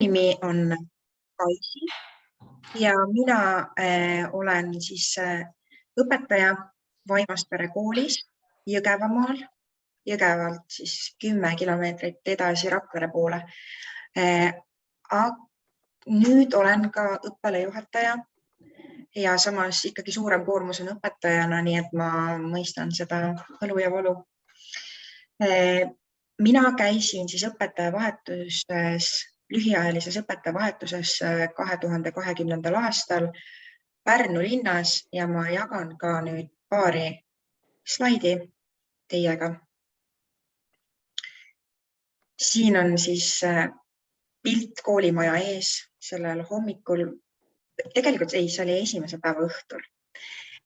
nimi on Kaisi ja mina olen siis õpetaja Vaimaspere koolis Jõgevamaal, Jõgevalt siis 10 kilomeetrit edasi Rakvere poole. Nüüd olen ka õppealajuhataja ja samas ikkagi suurem koormus on õpetajana, nii et ma mõistan seda võlu ja valu. Mina käisin siis õpetajavahetuses, lühiajalises õpetajavahetuses 2020. aastal Pärnu linnas ja ma jagan ka nüüd paari slaidi teiega. Siin on siis pilt koolimaja ees sellel hommikul. Tegelikult ei, see oli esimese päeva õhtul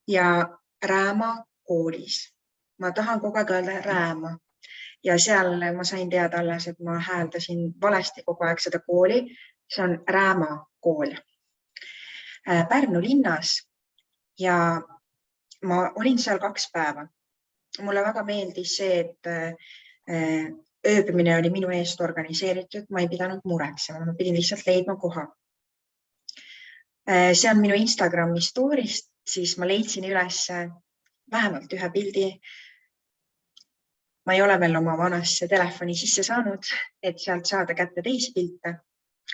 ja Rääma koolis. Ma tahan kogu aeg öelda Rääma ja seal ma sain teada alles, et ma hääldasin valesti kogu aeg seda kooli. See on Rääma kool Pärnu linnas ja ma olin seal 2 päeva. Mulle väga meeldis see, et ööbimine oli minu eest organiseeritud. Ma ei pidanud muretsema, ma pidin lihtsalt leidma koha. See on minu Instagrami story'st, siis ma leidsin üles vähemalt ühe pildi. Ma ei ole veel oma vanasse telefoni sisse saanud, et sealt saada kätte teisi pilte,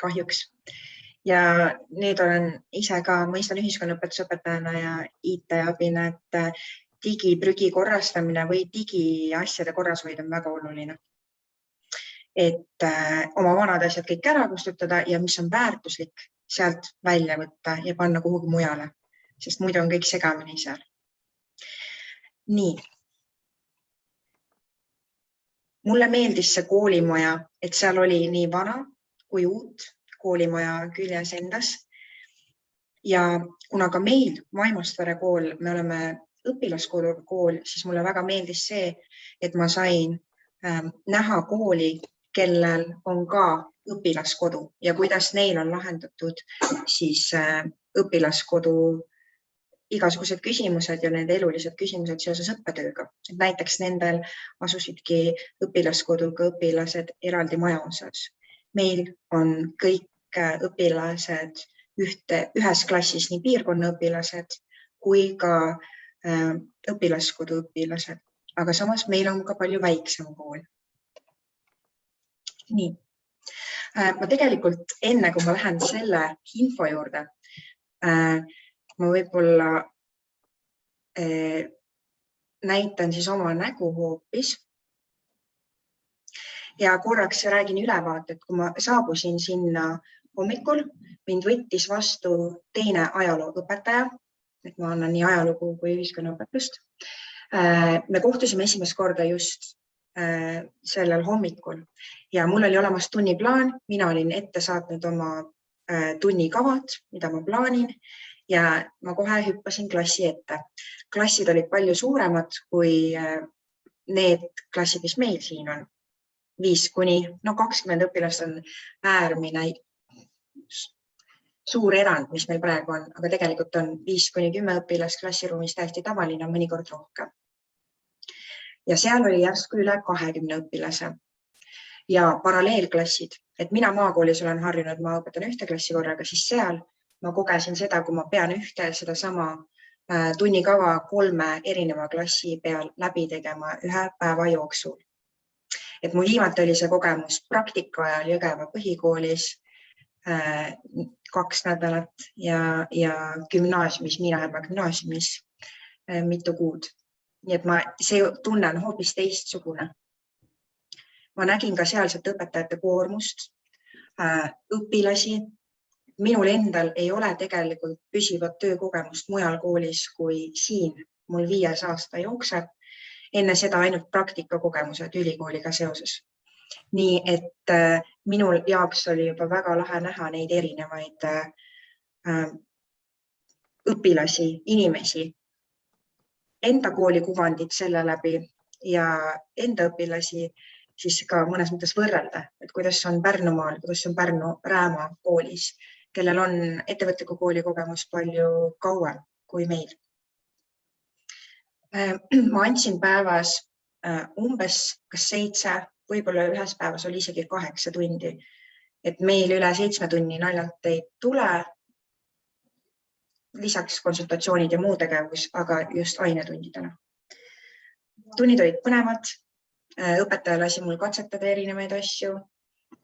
kahjuks. Ja nüüd olen ise ka, mõistan ühiskonnaõpetusõpetajana ja IT-abina, et digiprügi korrastamine või digiasjade korrashoid on väga oluline. Et oma vanad asjad kõik ära kustutada ja mis on väärtuslik, sealt välja võtta ja panna kuhugi mujale, sest muidu on kõik segamini seal. Nii. Mulle meeldis see koolimaja, et seal oli nii vana kui uut koolimaja küljes endas. Ja kuna ka meil Vaimaspere kool, me oleme õpilaskooliga kool, siis mulle väga meeldis see, et ma sain näha kooli, kellel on ka õpilaskodu ja kuidas neil on lahendatud siis õpilaskodu igasugused küsimused ja need elulised küsimused seoses õppetööga. Näiteks nendel asusidki õpilaskoduga õpilased eraldi maja osas. Meil on kõik õpilased ühes klassis, nii piirkonna õpilased kui ka õpilaskodu õpilased. Aga samas meil on ka palju väiksem kool. Nii. Ma tegelikult enne, kui ma lähen selle info juurde, ma võib-olla näitan siis oma nägu hoopis ja korraks räägin ülevaate, et kui ma saabusin sinna hommikul, mind võttis vastu teine ajalooõpetaja, et ma annan nii ajalugu kui ühiskonnaõpetust. Me kohtusime esimest korda just sellel hommikul ja mul oli olemas tunniplaan. Mina olin ette saatnud oma tunnikavad, mida ma plaanin ja ma kohe hüppasin klassi ette. Klassid olid palju suuremad kui need klassid, mis meil siin on. 5–20 õpilast on äärmine suur erand, mis meil praegu on, aga tegelikult on 5–10 õpilast klassiruumis täiesti tavaline, mõnikord rohkem. Ja seal oli järsku üle 20 õpilase ja paralleelklassid, et mina maakoolis olen harjunud, ma õpetan ühte klassi korraga, siis seal ma kogesin seda, kui ma pean ühte seda sama tunnikava 3 erineva klassi peal läbi tegema ühe päeva jooksul. Et mu viimati oli see kogemus praktika ajal Jõgeva põhikoolis 2 nädalat ja gümnaasiumis, Miinaherma gümnaasiumis mitu kuud. Nii et see tunne on hoopis teistsugune. Ma nägin ka sealset õpetajate koormust, õpilasi. Minul endal ei ole tegelikult püsivat töökogemust mujal koolis kui siin. Mul 5 aasta jookseb. Enne seda ainult praktikakogemused ülikooliga seoses. Nii et minul jaoks oli juba väga lahe näha neid erinevaid õpilasi, inimesi, enda kooli kuvandit selle läbi ja enda õpilasi siis ka mõnes mõttes võrrelda, et kuidas on Pärnumaal, kuidas on Pärnu Rääma koolis, kellel on ettevõtliku kooli kogemus palju kauem kui meil. Ma andsin päevas umbes kas 7, võib-olla ühes päevas oli isegi 8 tundi et meil üle 7 tunni naljalt ei tule, lisaks konsultatsioonid ja muu tegevus, aga just ainetundidena. Tunnid olid põnevad, õpetaja lasi mul katsetada erinevaid asju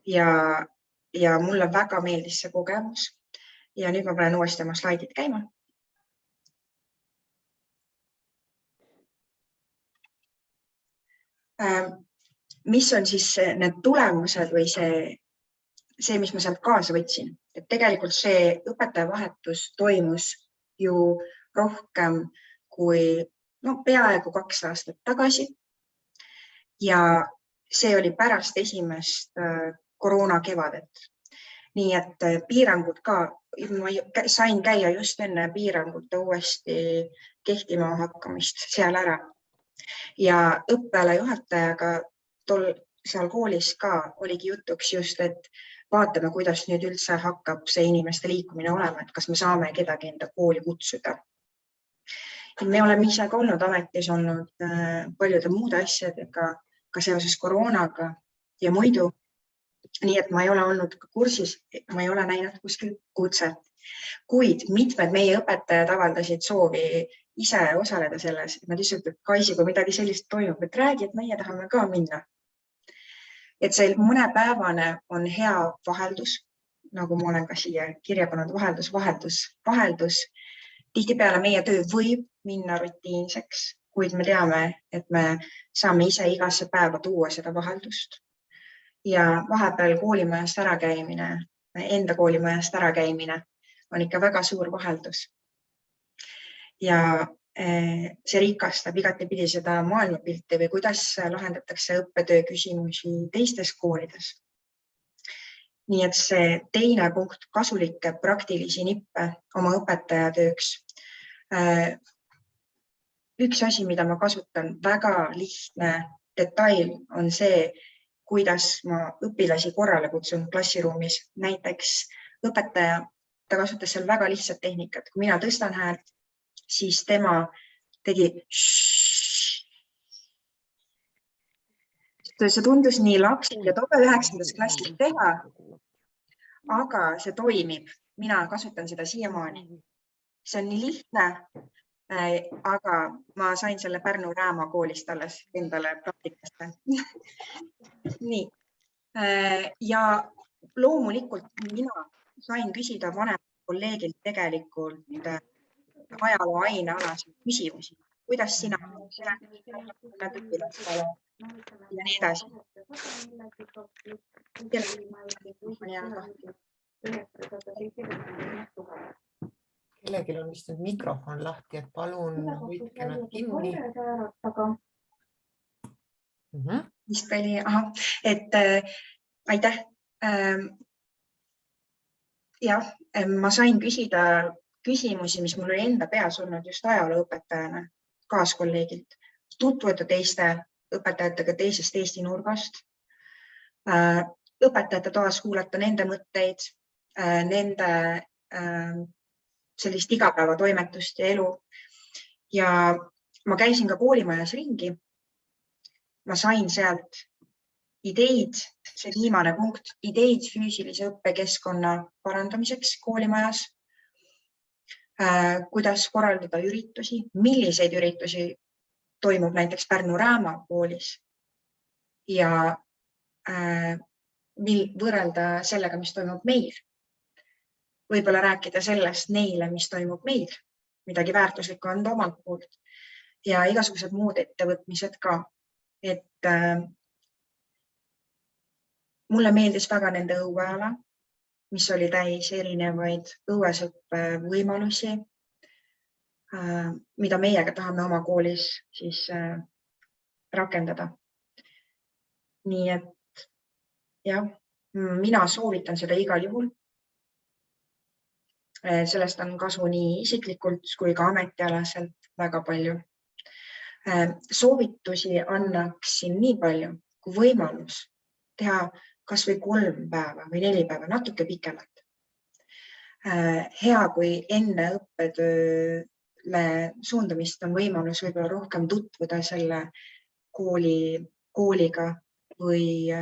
ja mulle väga meeldis see kogemus. Ja nüüd ma panen uuesti oma slaidid käima. Mis on siis need tulemused või see, mis ma sealt kaasa võtsin? Et tegelikult see õpetajavahetus toimus ju rohkem kui peaaegu 2 aastat tagasi. Ja see oli pärast esimest koroona kevadet. Nii et piirangud ka, ma sain käia just enne piirangute uuesti kehtima hakkamist seal ära. Ja õppeala juhatajaga seal koolis ka oligi jutuks just, et vaatame, kuidas nüüd üldse hakkab see inimeste liikumine olema, et kas me saame kedagi enda kooli kutsuda. Me oleme ise ka olnud ametis olnud paljude muude asjadega, ka seoses koroonaga ja muidu. Nii et ma ei ole olnud kursis, ma ei ole näinud kuskil kutset. Kuid mitmed meie õpetajad avaldasid soovi ise osaleda selles, et nad ütlesid, et Kaisi, kui midagi sellist toimub, et räägi, et meie tahame ka minna. Et see mõnepäevane on hea vaheldus, nagu ma olen ka siia kirja pannud, vaheldus. Tihtipeale meie töö võib minna rutiinseks, kuid me teame, et me saame ise igasse päeva tuua seda vaheldust. Ja vahepeal koolimajast ärakäimine, enda koolimajast ärakäimine on ikka väga suur vaheldus. Ja see rikastab igatepidi seda maailmapilti või kuidas lahendatakse õppetöö küsimusi teistes koolides. Nii et see teine punkt, kasulikke praktilisi nippe oma õpetajatööks. Üks asi, mida ma kasutan, väga lihtne detail on see, kuidas ma õpilasi korrale kutsun klassiruumis. Näiteks õpetaja, ta kasutas seal väga lihtsat tehnikat. Kui mina tõstan häält, siis tema tegi see tundus nii lapsil ja tobe 9. klassis teha, aga see toimib. Mina kasutan seda siiamaani. See on nii lihtne, aga ma sain selle Pärnu Rääma koolist alles endale praktikasse. Nii. Ja loomulikult mina sain küsida vanemat kolleegilt tegelikult ajaloo ainealaseid küsimusi. Kuidas sina ja nii edasi. Kellelgi on vist nüüd mikrofon lahti, et palun hoidke nad kinni. Vist oli, et aitäh. Jah, ma sain küsida küsimusi, mis mul oli enda peas olnud just ajalooõpetajana kaaskolleegilt. Tutvuda teiste õpetajatega teisest Eesti nurgast. Õpetajate taas kuulata nende mõtteid, nende sellist igapäevatoimetust ja elu. Ja ma käisin ka koolimajas ringi. Ma sain sealt ideid, see viimane punkt, ideid füüsilise õppekeskkonna parandamiseks koolimajas. Kuidas korraldada üritusi, milliseid üritusi toimub näiteks Pärnu Rääma koolis ja võrrelda sellega, mis toimub meil. Võib-olla rääkida sellest neile, mis toimub meil, midagi väärtuslikku anda omalt poolt ja igasugused muud ettevõtmised ka. Et mulle meeldis väga nende õueala, mis oli täis erinevaid õuesõppe võimalusi, mida meiega tahame oma koolis siis rakendada. Nii et jah, mina soovitan seda igal juhul. Sellest on kasu nii isiklikult kui ka ametialaselt väga palju. Soovitusi annaksin nii palju, kui võimalus teha kas või 3 päeva või 4 päeva, natuke pikemalt. Hea, kui enne õppetööle suundumist on võimalus võib-olla rohkem tutvuda selle kooliga või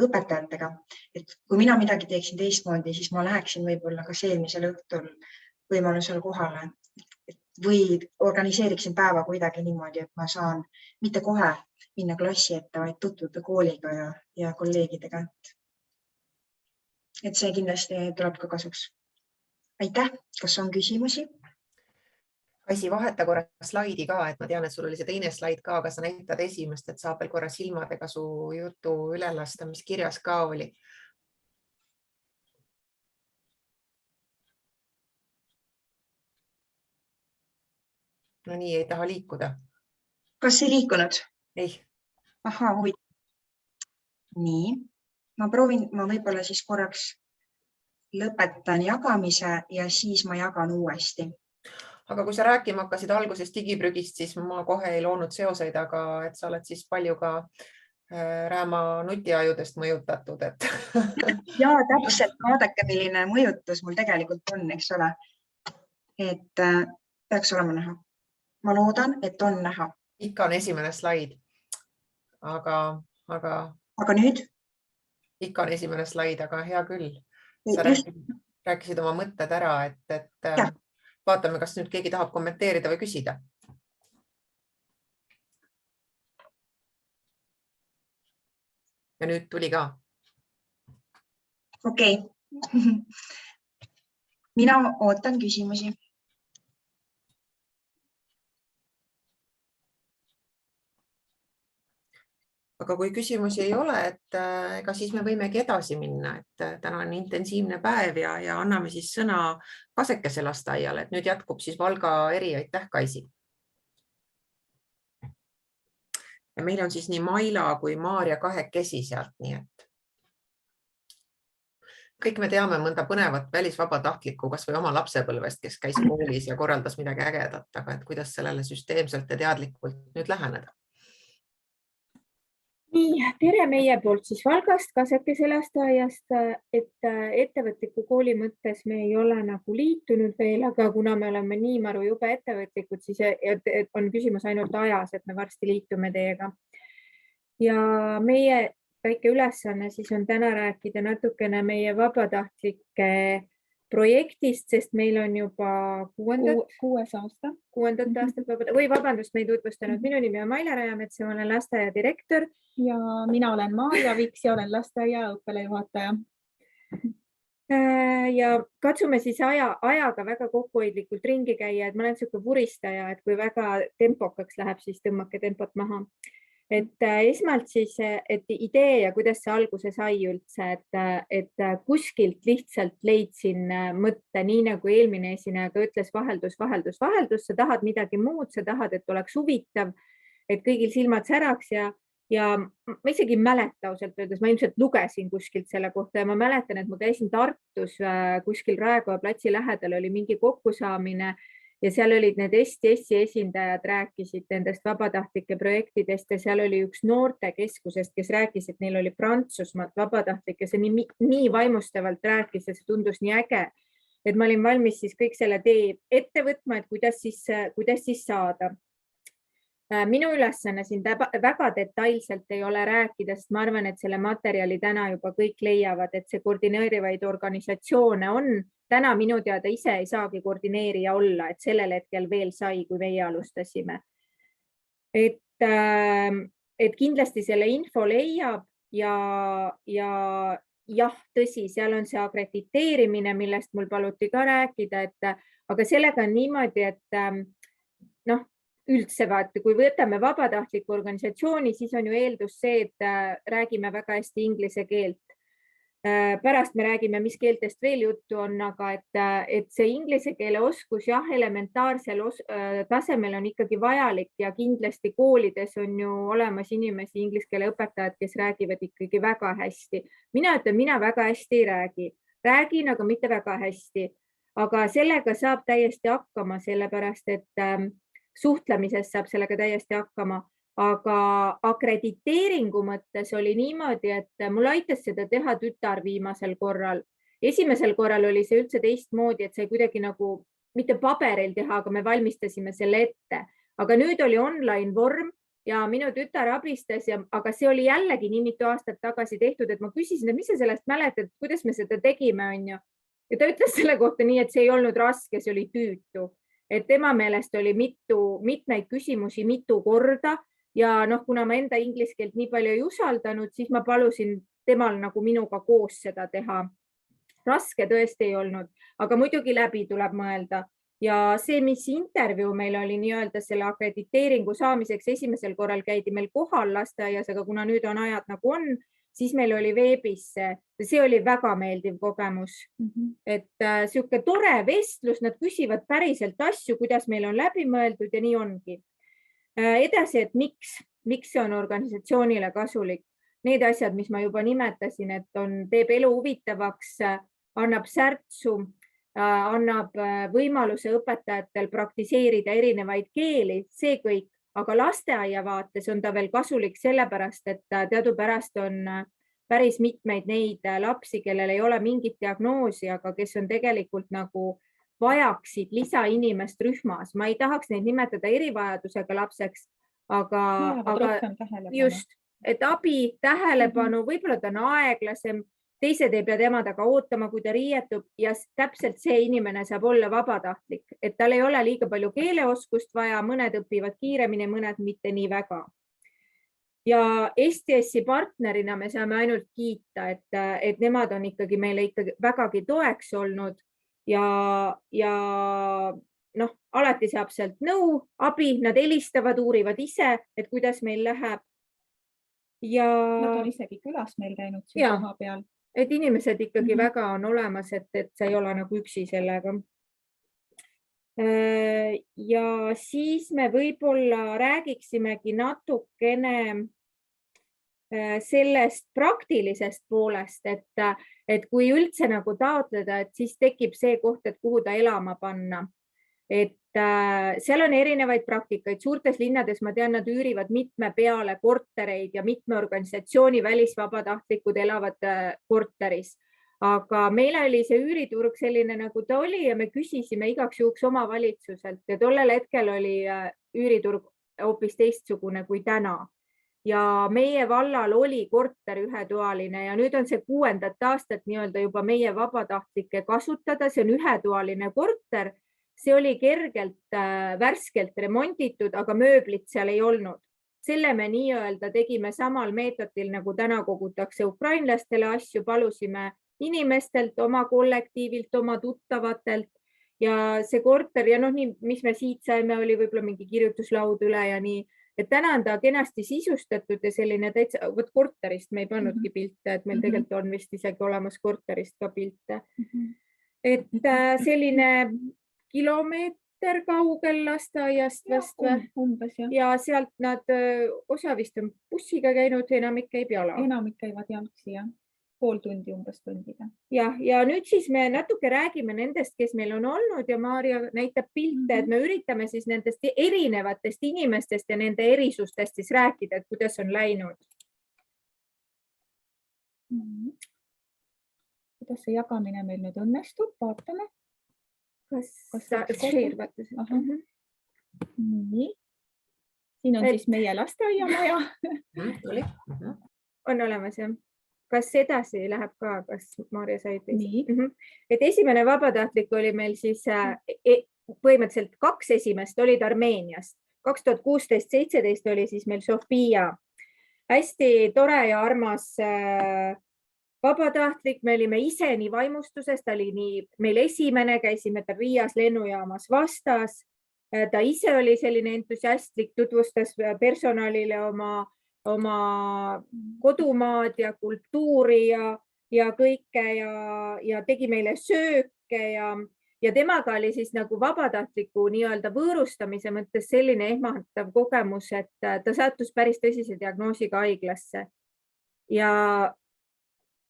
õpetajatega, et kui mina midagi teeksin teistmoodi, siis ma läheksin võib-olla kas eelmisel õhtul võimalusel kohale või organiseeriksin päeva kuidagi niimoodi, et ma saan mitte kohe minna klassi ette, vaid tutvuda kooliga ja kolleegidega. Et see kindlasti tuleb ka kasuks. Aitäh! Kas on küsimusi? Kaisi, vaheta korra slaidi ka, et ma tean, et sul oli see teine slaid ka, aga sa näitad esimest, et saab veel korra silmadega su jutu üle lasta, mis kirjas ka oli. No nii, ei taha liikuda. Kas ei liikunud? Ei. Ahaa, huvitav. Nii, ma proovin, ma võib-olla siis korraks lõpetan jagamise ja siis ma jagan uuesti. Aga kui sa rääkima hakkasid alguses digiprügist, siis ma kohe ei loonud seoseid, aga et sa oled siis palju ka rääma nutiajudest mõjutatud. Et... ja täpselt, vaadake, milline mõjutus mul tegelikult on, eks ole. Et peaks olema näha. Ma loodan, et on näha. Ikka on esimene slaid. Aga nüüd? Ikka on esimene slaid, aga hea küll. Sa rääkisid oma mõtted ära, et vaatame, kas nüüd keegi tahab kommenteerida või küsida. Ja nüüd tuli ka. Okei. Mina ootan küsimusi. Aga kui küsimusi ei ole, et ega siis me võimegi edasi minna, et täna on intensiivne päev ja anname siis sõna Kasekese lasteaiale, et nüüd jätkub siis Valga eri. Aitäh, Kaisi. Ja meil on siis nii Maila kui Maarja kahekesi sealt, nii et kõik me teame mõnda põnevat välisvabatahtlikku, kas või oma lapsepõlvest, kes käis koolis ja korraldas midagi ägedat, aga et kuidas sellele süsteemselt ja teadlikult nüüd läheneda. Nii, tere meie poolt siis Valgast, Kasekese lasteaiast, et ettevõtliku kooli mõttes me ei ole nagu liitunud veel, aga kuna me oleme nii maru jube ettevõtlikud, siis on küsimus ainult ajas, et me varsti liitume teiega. Ja meie väike ülesanne siis on täna rääkida natukene meie vabatahtlike projektist, sest meil on juba kuuendat aastat või vabandust, me ei tutvustanud. Minu nimi on Maila Rajamets ja olen lasteaia direktor. Ja mina olen Maarja Viks ja olen lasteaia õppealajuhataja. Ja katsume siis ajaga väga kokkuhoidlikult ringi käia, et ma olen selline vuristaja, et kui väga tempokaks läheb, siis tõmmake tempot maha. Et esmalt siis, et idee ja kuidas see alguse sai üldse, et kuskilt lihtsalt leidsin mõtte, nii nagu eelmine esineja ka ütles, vaheldus. Sa tahad midagi muud, sa tahad, et oleks huvitav, et kõigil silmad säraks ja ma isegi ei mäleta ausalt öeldes, ma ilmselt lugesin kuskilt selle kohta ja ma mäletan, et ma käisin Tartus kuskil Raekoja platsi lähedal, oli mingi kokkusaamine ja seal olid need Eesti esindajad, rääkisid nendest vabatahtlike projektidest ja seal oli üks noortekeskusest, kes rääkis, et neil oli Prantsusmaalt vabatahtlik ja see nii vaimustavalt rääkis ja see tundus nii äge, et ma olin valmis siis kõik selle tee ette võtma, et kuidas siis saada. Minu ülesanne siin väga detailselt ei ole rääkida, sest ma arvan, et selle materjali täna juba kõik leiavad, et see koordineerivaid organisatsioone on. Täna minu teada ise ei saagi koordineerija olla, et sellel hetkel veel sai, kui meie alustasime. Et kindlasti selle info leiab ja jah, tõsi, seal on see akrediteerimine, millest mul paluti ka rääkida, aga sellega on niimoodi, et üldse vaata, kui võtame vabatahtliku organisatsiooni, siis on ju eeldus see, et räägime väga hästi inglise keelt. Pärast me räägime, mis keeltest veel juttu on, aga et see inglise keele oskus jah, elementaarsel tasemel on ikkagi vajalik ja kindlasti koolides on ju olemas inimesi, inglise keele õpetajad, kes räägivad ikkagi väga hästi. Mina ütlen, mina väga hästi ei räägi. Räägin, aga mitte väga hästi. Aga sellega saab täiesti hakkama, sellepärast et suhtlemises saab sellega täiesti hakkama, aga akrediteeringu mõttes oli niimoodi, et mul aitas seda teha tütar viimasel korral. Esimesel korral oli see üldse teistmoodi, et sai kuidagi nagu mitte paberil teha, aga me valmistasime selle ette. Aga nüüd oli online vorm ja minu tütar abistas aga see oli jällegi nii mitu aastat tagasi tehtud, et ma küsisin, et mis sa sellest mäletad, kuidas me seda tegime, on ju. Ja ta ütles selle kohta nii, et see ei olnud raske, see oli tüütu. Et tema meelest oli mitmeid küsimusi mitu korda ja kuna ma enda inglise keelt nii palju ei usaldanud, siis ma palusin temal nagu minuga koos seda teha. Raske tõesti ei olnud, aga muidugi läbi tuleb mõelda. Ja see, mis intervjuu meil oli nii-öelda selle akrediteeringu saamiseks, esimesel korral käidi meil kohal lasteaias, aga kuna nüüd on ajad nagu on, siis meil oli veebis see oli väga meeldiv kogemus. Et sihuke tore vestlus, nad küsivad päriselt asju, kuidas meil on läbi mõeldud ja nii ongi. Edasi, et miks see on organisatsioonile kasulik? Need asjad, mis ma juba nimetasin, et teeb elu huvitavaks, annab särtsu, annab võimaluse õpetajatel praktiseerida erinevaid keeli, see kõik, aga lasteaia vaates on ta veel kasulik sellepärast, et teadupärast on päris mitmeid neid lapsi, kellel ei ole mingit diagnoosi, aga kes on tegelikult nagu vajaksid lisainimest rühmas. Ma ei tahaks neid nimetada erivajadusega lapseks, aga just, et abi, tähelepanu, võib-olla ta on aeglasem, teised ei pea tema taga ootama, kui ta riietub ja täpselt see inimene saab olla vabatahtlik, et tal ei ole liiga palju keeleoskust vaja, mõned õpivad kiiremini, mõned mitte nii väga. Ja STS-i partnerina me saame ainult kiita, et nemad on ikkagi meile ikkagi vägagi toeks olnud ja alati saab sealt nõu, abi, nad helistavad, uurivad ise, et kuidas meil läheb. Nad on isegi külas meil käinud siin koha peal. Et inimesed ikkagi väga on olemas, et sa ei ole nagu üksi sellega. Ja siis me võib-olla räägiksimegi natukene sellest praktilisest poolest, et kui üldse nagu taotleda, et siis tekib see koht, et kuhu ta elama panna. Et seal on erinevaid praktikaid. Suurtes linnades ma tean, nad üürivad mitme peale kortereid ja mitme organisatsiooni välisvabatahtlikud elavad korteris. Aga meil oli see üüriturg selline, nagu ta oli ja me küsisime igaks juhuks omavalitsuselt ja tollel hetkel oli üüriturg hoopis teistsugune kui täna. Ja meie vallal oli korter ühetoaline ja nüüd on see 6. aastat nii-öelda juba meie vabatahtlike kasutada. See on ühetoaline korter. See oli kergelt värskelt remonditud, aga mööblit seal ei olnud. Selle me nii-öelda tegime samal meetodil, nagu täna kogutakse ukrainlastele asju, palusime inimestelt, oma kollektiivilt, oma tuttavatelt ja see korter ja mis me siit saime, oli võib-olla mingi kirjutuslaud üle ja nii, et täna on ta kenasti sisustatud ja selline täitsa, korterist me ei pannudki pilte, et meil tegelikult on vist isegi olemas korterist ka pilte. Et selline kilomeeter kaugel lasteaiast vast ja sealt nad osa vist on bussiga käinud, enamik käib jala. Enamik käivad jalgsi, jah. Pool tundi umbes kõndida. Ja nüüd siis me natuke räägime nendest, kes meil on olnud ja Maarja näitab pilte, et me üritame siis nendest erinevatest inimestest ja nende erisustest siis rääkida, et kuidas on läinud. Kuidas see jagamine meil nüüd õnnestub, vaatame. Kas sa share-vatas? Nii. Siin on siis meie lasteaiamaja. On olemas, jah. Kas edasi läheb ka, kas Maarja said? Nii. Et esimene vabatahtlik oli meil siis põhimõtteliselt 2 esimest olid Armeeniast. 2016-17 oli siis meil Sofia. Hästi tore ja armas vabatahtlik, me olime ise nii vaimustuses, ta oli nii meil esimene, käisime ta Riias lennujaamas vastas. Ta ise oli selline entusiastlik, tutvustas personalile oma kodumaad ja kultuuri ja kõike ja tegi meile sööke ja temaga oli siis nagu vabatahtliku nii-öelda võõrustamise mõttes selline ehmatav kogemus, et ta sattus päris tõsise diagnoosiga haiglasse. Ja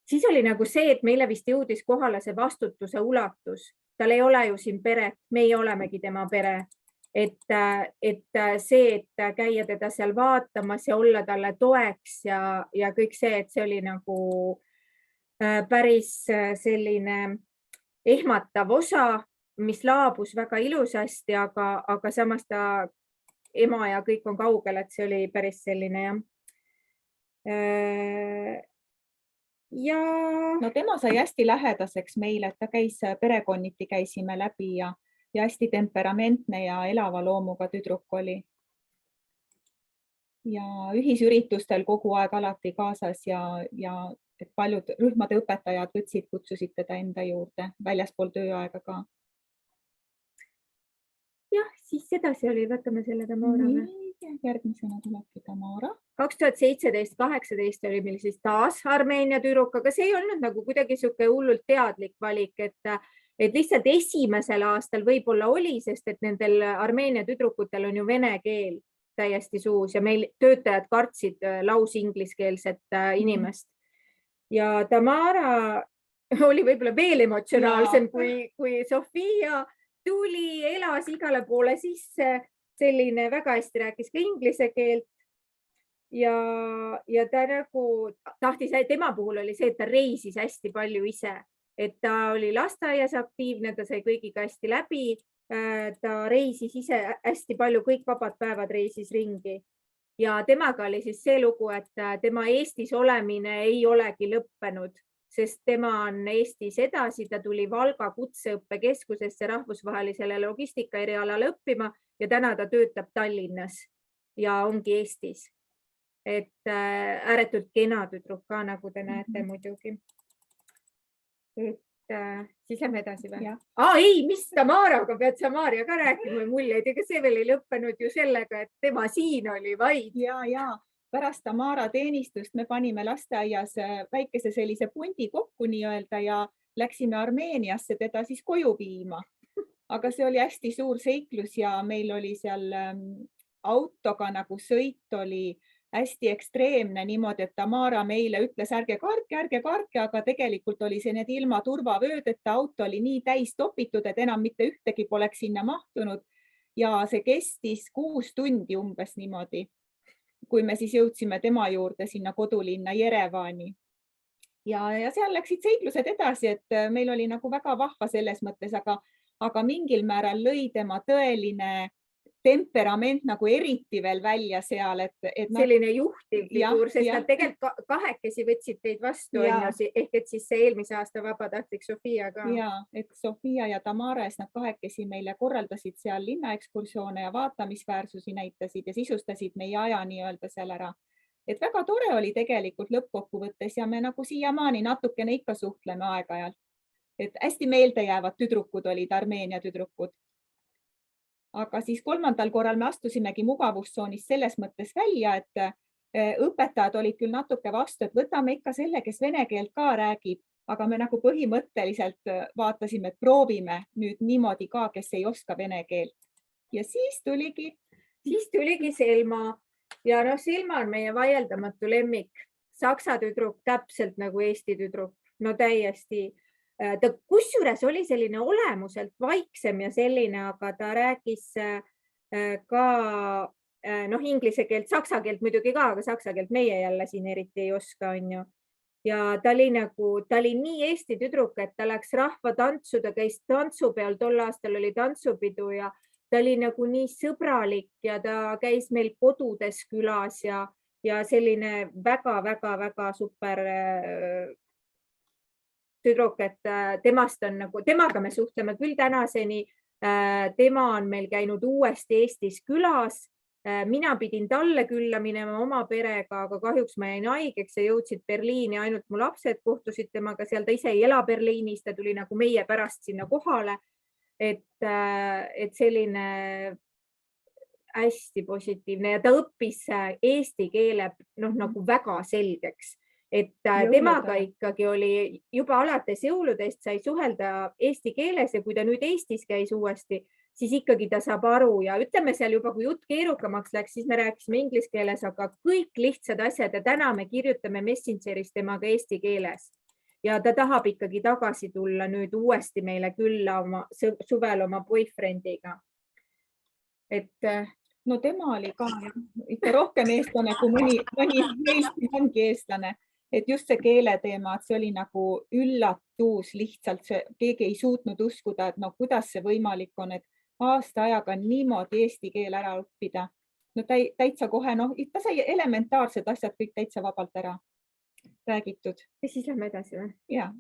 siis oli nagu see, et meile vist jõudis kohale see vastutuse ulatus. Tal ei ole ju siin peret, meie olemegi tema pere. Et see, et käia teda seal vaatamas ja olla talle toeks ja kõik see, et see oli nagu päris selline ehmatav osa, mis laabus väga ilusasti, aga samas ta ema ja kõik on kaugel, et see oli päris selline jah. Ja no tema sai hästi lähedaseks meile, et ta käis perekonniti, käisime läbi ja hästi temperamentne ja elava loomuga tüdruk oli. Ja ühisüritustel kogu aeg alati kaasas ja et paljud rühmade õpetajad kutsusid teda enda juurde väljaspool tööaega ka. jah, siis edasi oli, võtame selle Tamara. Järgmisena tulebki Tamara. 2017-18 oli meil siis taas Armeenia tüdruk, aga see ei olnud nagu kuidagi sihuke hullult teadlik valik, et lihtsalt esimesel aastal võib-olla oli, sest et nendel Armeenia tüdrukutel on ju vene keel täiesti suus ja meil töötajad kartsid lausingliskeelset inimest. Ja Tamara oli võib-olla veel emotsionaalsem kui Sofia, tuli, elas igale poole sisse, selline väga hästi rääkis ka inglise keelt ja ta nagu tahtis, tema puhul oli see, et ta reisis hästi palju ise, et ta oli lasteaias aktiivne, ta sai kõigiga hästi läbi, ta reisis ise hästi palju, kõik vabad päevad reisis ringi ja temaga oli siis see lugu, et tema Eestis olemine ei olegi lõppenud, sest tema on Eestis edasi, ta tuli Valga kutseõppekeskusesse rahvusvahelisele logistika erialale õppima ja täna ta töötab Tallinnas ja ongi Eestis. Et ääretult kena tüdruk ka, nagu te näete muidugi. Siis lähme edasi või? Ei, mis Tamaraga pead sa Maarja ka rääkima muljeid, ega see veel ei lõppenud ju sellega, et tema siin oli vaid. Ja pärast Tamara teenistust me panime lasteaias väikese sellise pundi kokku nii-öelda ja läksime Armeeniasse teda siis koju viima. Aga see oli hästi suur seiklus ja meil oli seal autoga nagu sõit oli hästi ekstreemne niimoodi, et Tamara meile ütles, ärge karke, aga tegelikult oli see need ilma turvavöödeta, auto oli nii täis topitud, et enam mitte ühtegi poleks sinna mahtunud ja see kestis 6 tundi umbes niimoodi, kui me siis jõudsime tema juurde sinna kodulinna Jerevani. Ja seal läksid seiklused edasi, et meil oli nagu väga vahva selles mõttes, aga mingil määral lõi tema tõeline temperament nagu eriti veel välja seal, et selline juhtiv figur, sest nad tegelikult kahekesi võtsid teid vastu, ehk et siis see eelmise aasta vabatahtlik Sofia ka. Ja, et Sofia ja Tamara, nad kahekesi meile korraldasid seal linnaekskursioone ja vaatamisväärsusi näitasid ja sisustasid meie aja nii-öelda seal ära. Et väga tore oli tegelikult lõppkokkuvõttes ja me nagu siiamaani natukene ikka suhtleme aeg-ajalt. Et hästi meeldejäävad tüdrukud olid Armeenia tüdrukud. Aga siis 3. korral me astusimegi mugavustsoonist selles mõttes välja, et õpetajad olid küll natuke vastu, et võtame ikka selle, kes vene keelt ka räägib, aga me nagu põhimõtteliselt vaatasime, et proovime nüüd niimoodi ka, kes ei oska vene keelt. Ja siis tuligi Selma ja Selma on meie vaieldamatu lemmik. Saksa tüdruk, täpselt nagu Eesti tüdruk, no täiesti. Ta kusjuures oli selline olemuselt vaiksem ja selline, aga ta rääkis ka inglise keelt, saksa keelt muidugi ka, aga saksa keelt meie jälle siin eriti ei oska, on ju. Ja ta oli nii Eesti tüdruk, et ta läks rahvatantsu, ta käis tantsupeol, tol aastal oli tantsupidu ja ta oli nagu nii sõbralik ja ta käis meil kodudes külas ja selline väga-väga-väga super tüdruk, et temaga me suhtleme küll tänaseni. Tema on meil käinud uuesti Eestis külas. Mina pidin talle külla minema oma perega, aga kahjuks ma jäin haigeks ja jõudsid Berliini, ainult mu lapsed kohtusid temaga seal, ta ise ei ela Berliinis, ta tuli nagu meie pärast sinna kohale. Et selline hästi positiivne ja ta õppis eesti keele nagu väga selgeks. Et temaga ikkagi oli juba alates jõuludest sai suhelda eesti keeles ja kui ta nüüd Eestis käis uuesti, siis ikkagi ta saab aru ja ütleme seal juba, kui jutt keerukamaks läks, siis me rääkisime inglise keeles, aga kõik lihtsad asjad ja täna me kirjutame Messengeris temaga eesti keeles. Ja ta tahab ikkagi tagasi tulla nüüd uuesti meile külla suvel oma boyfriendiga. No tema oli ka ikka rohkem eestlane, kui mõni meist ongi eestlane. Et just see keele teema, et see oli nagu üllatus lihtsalt, keegi ei suutnud uskuda, et kuidas see võimalik on, et aasta ajaga niimoodi eesti keel ära õppida. no täitsa kohe, noh, ta sai elementaarsed asjad kõik täitsa vabalt ära räägitud. ja siis lähme edasi või? Ja,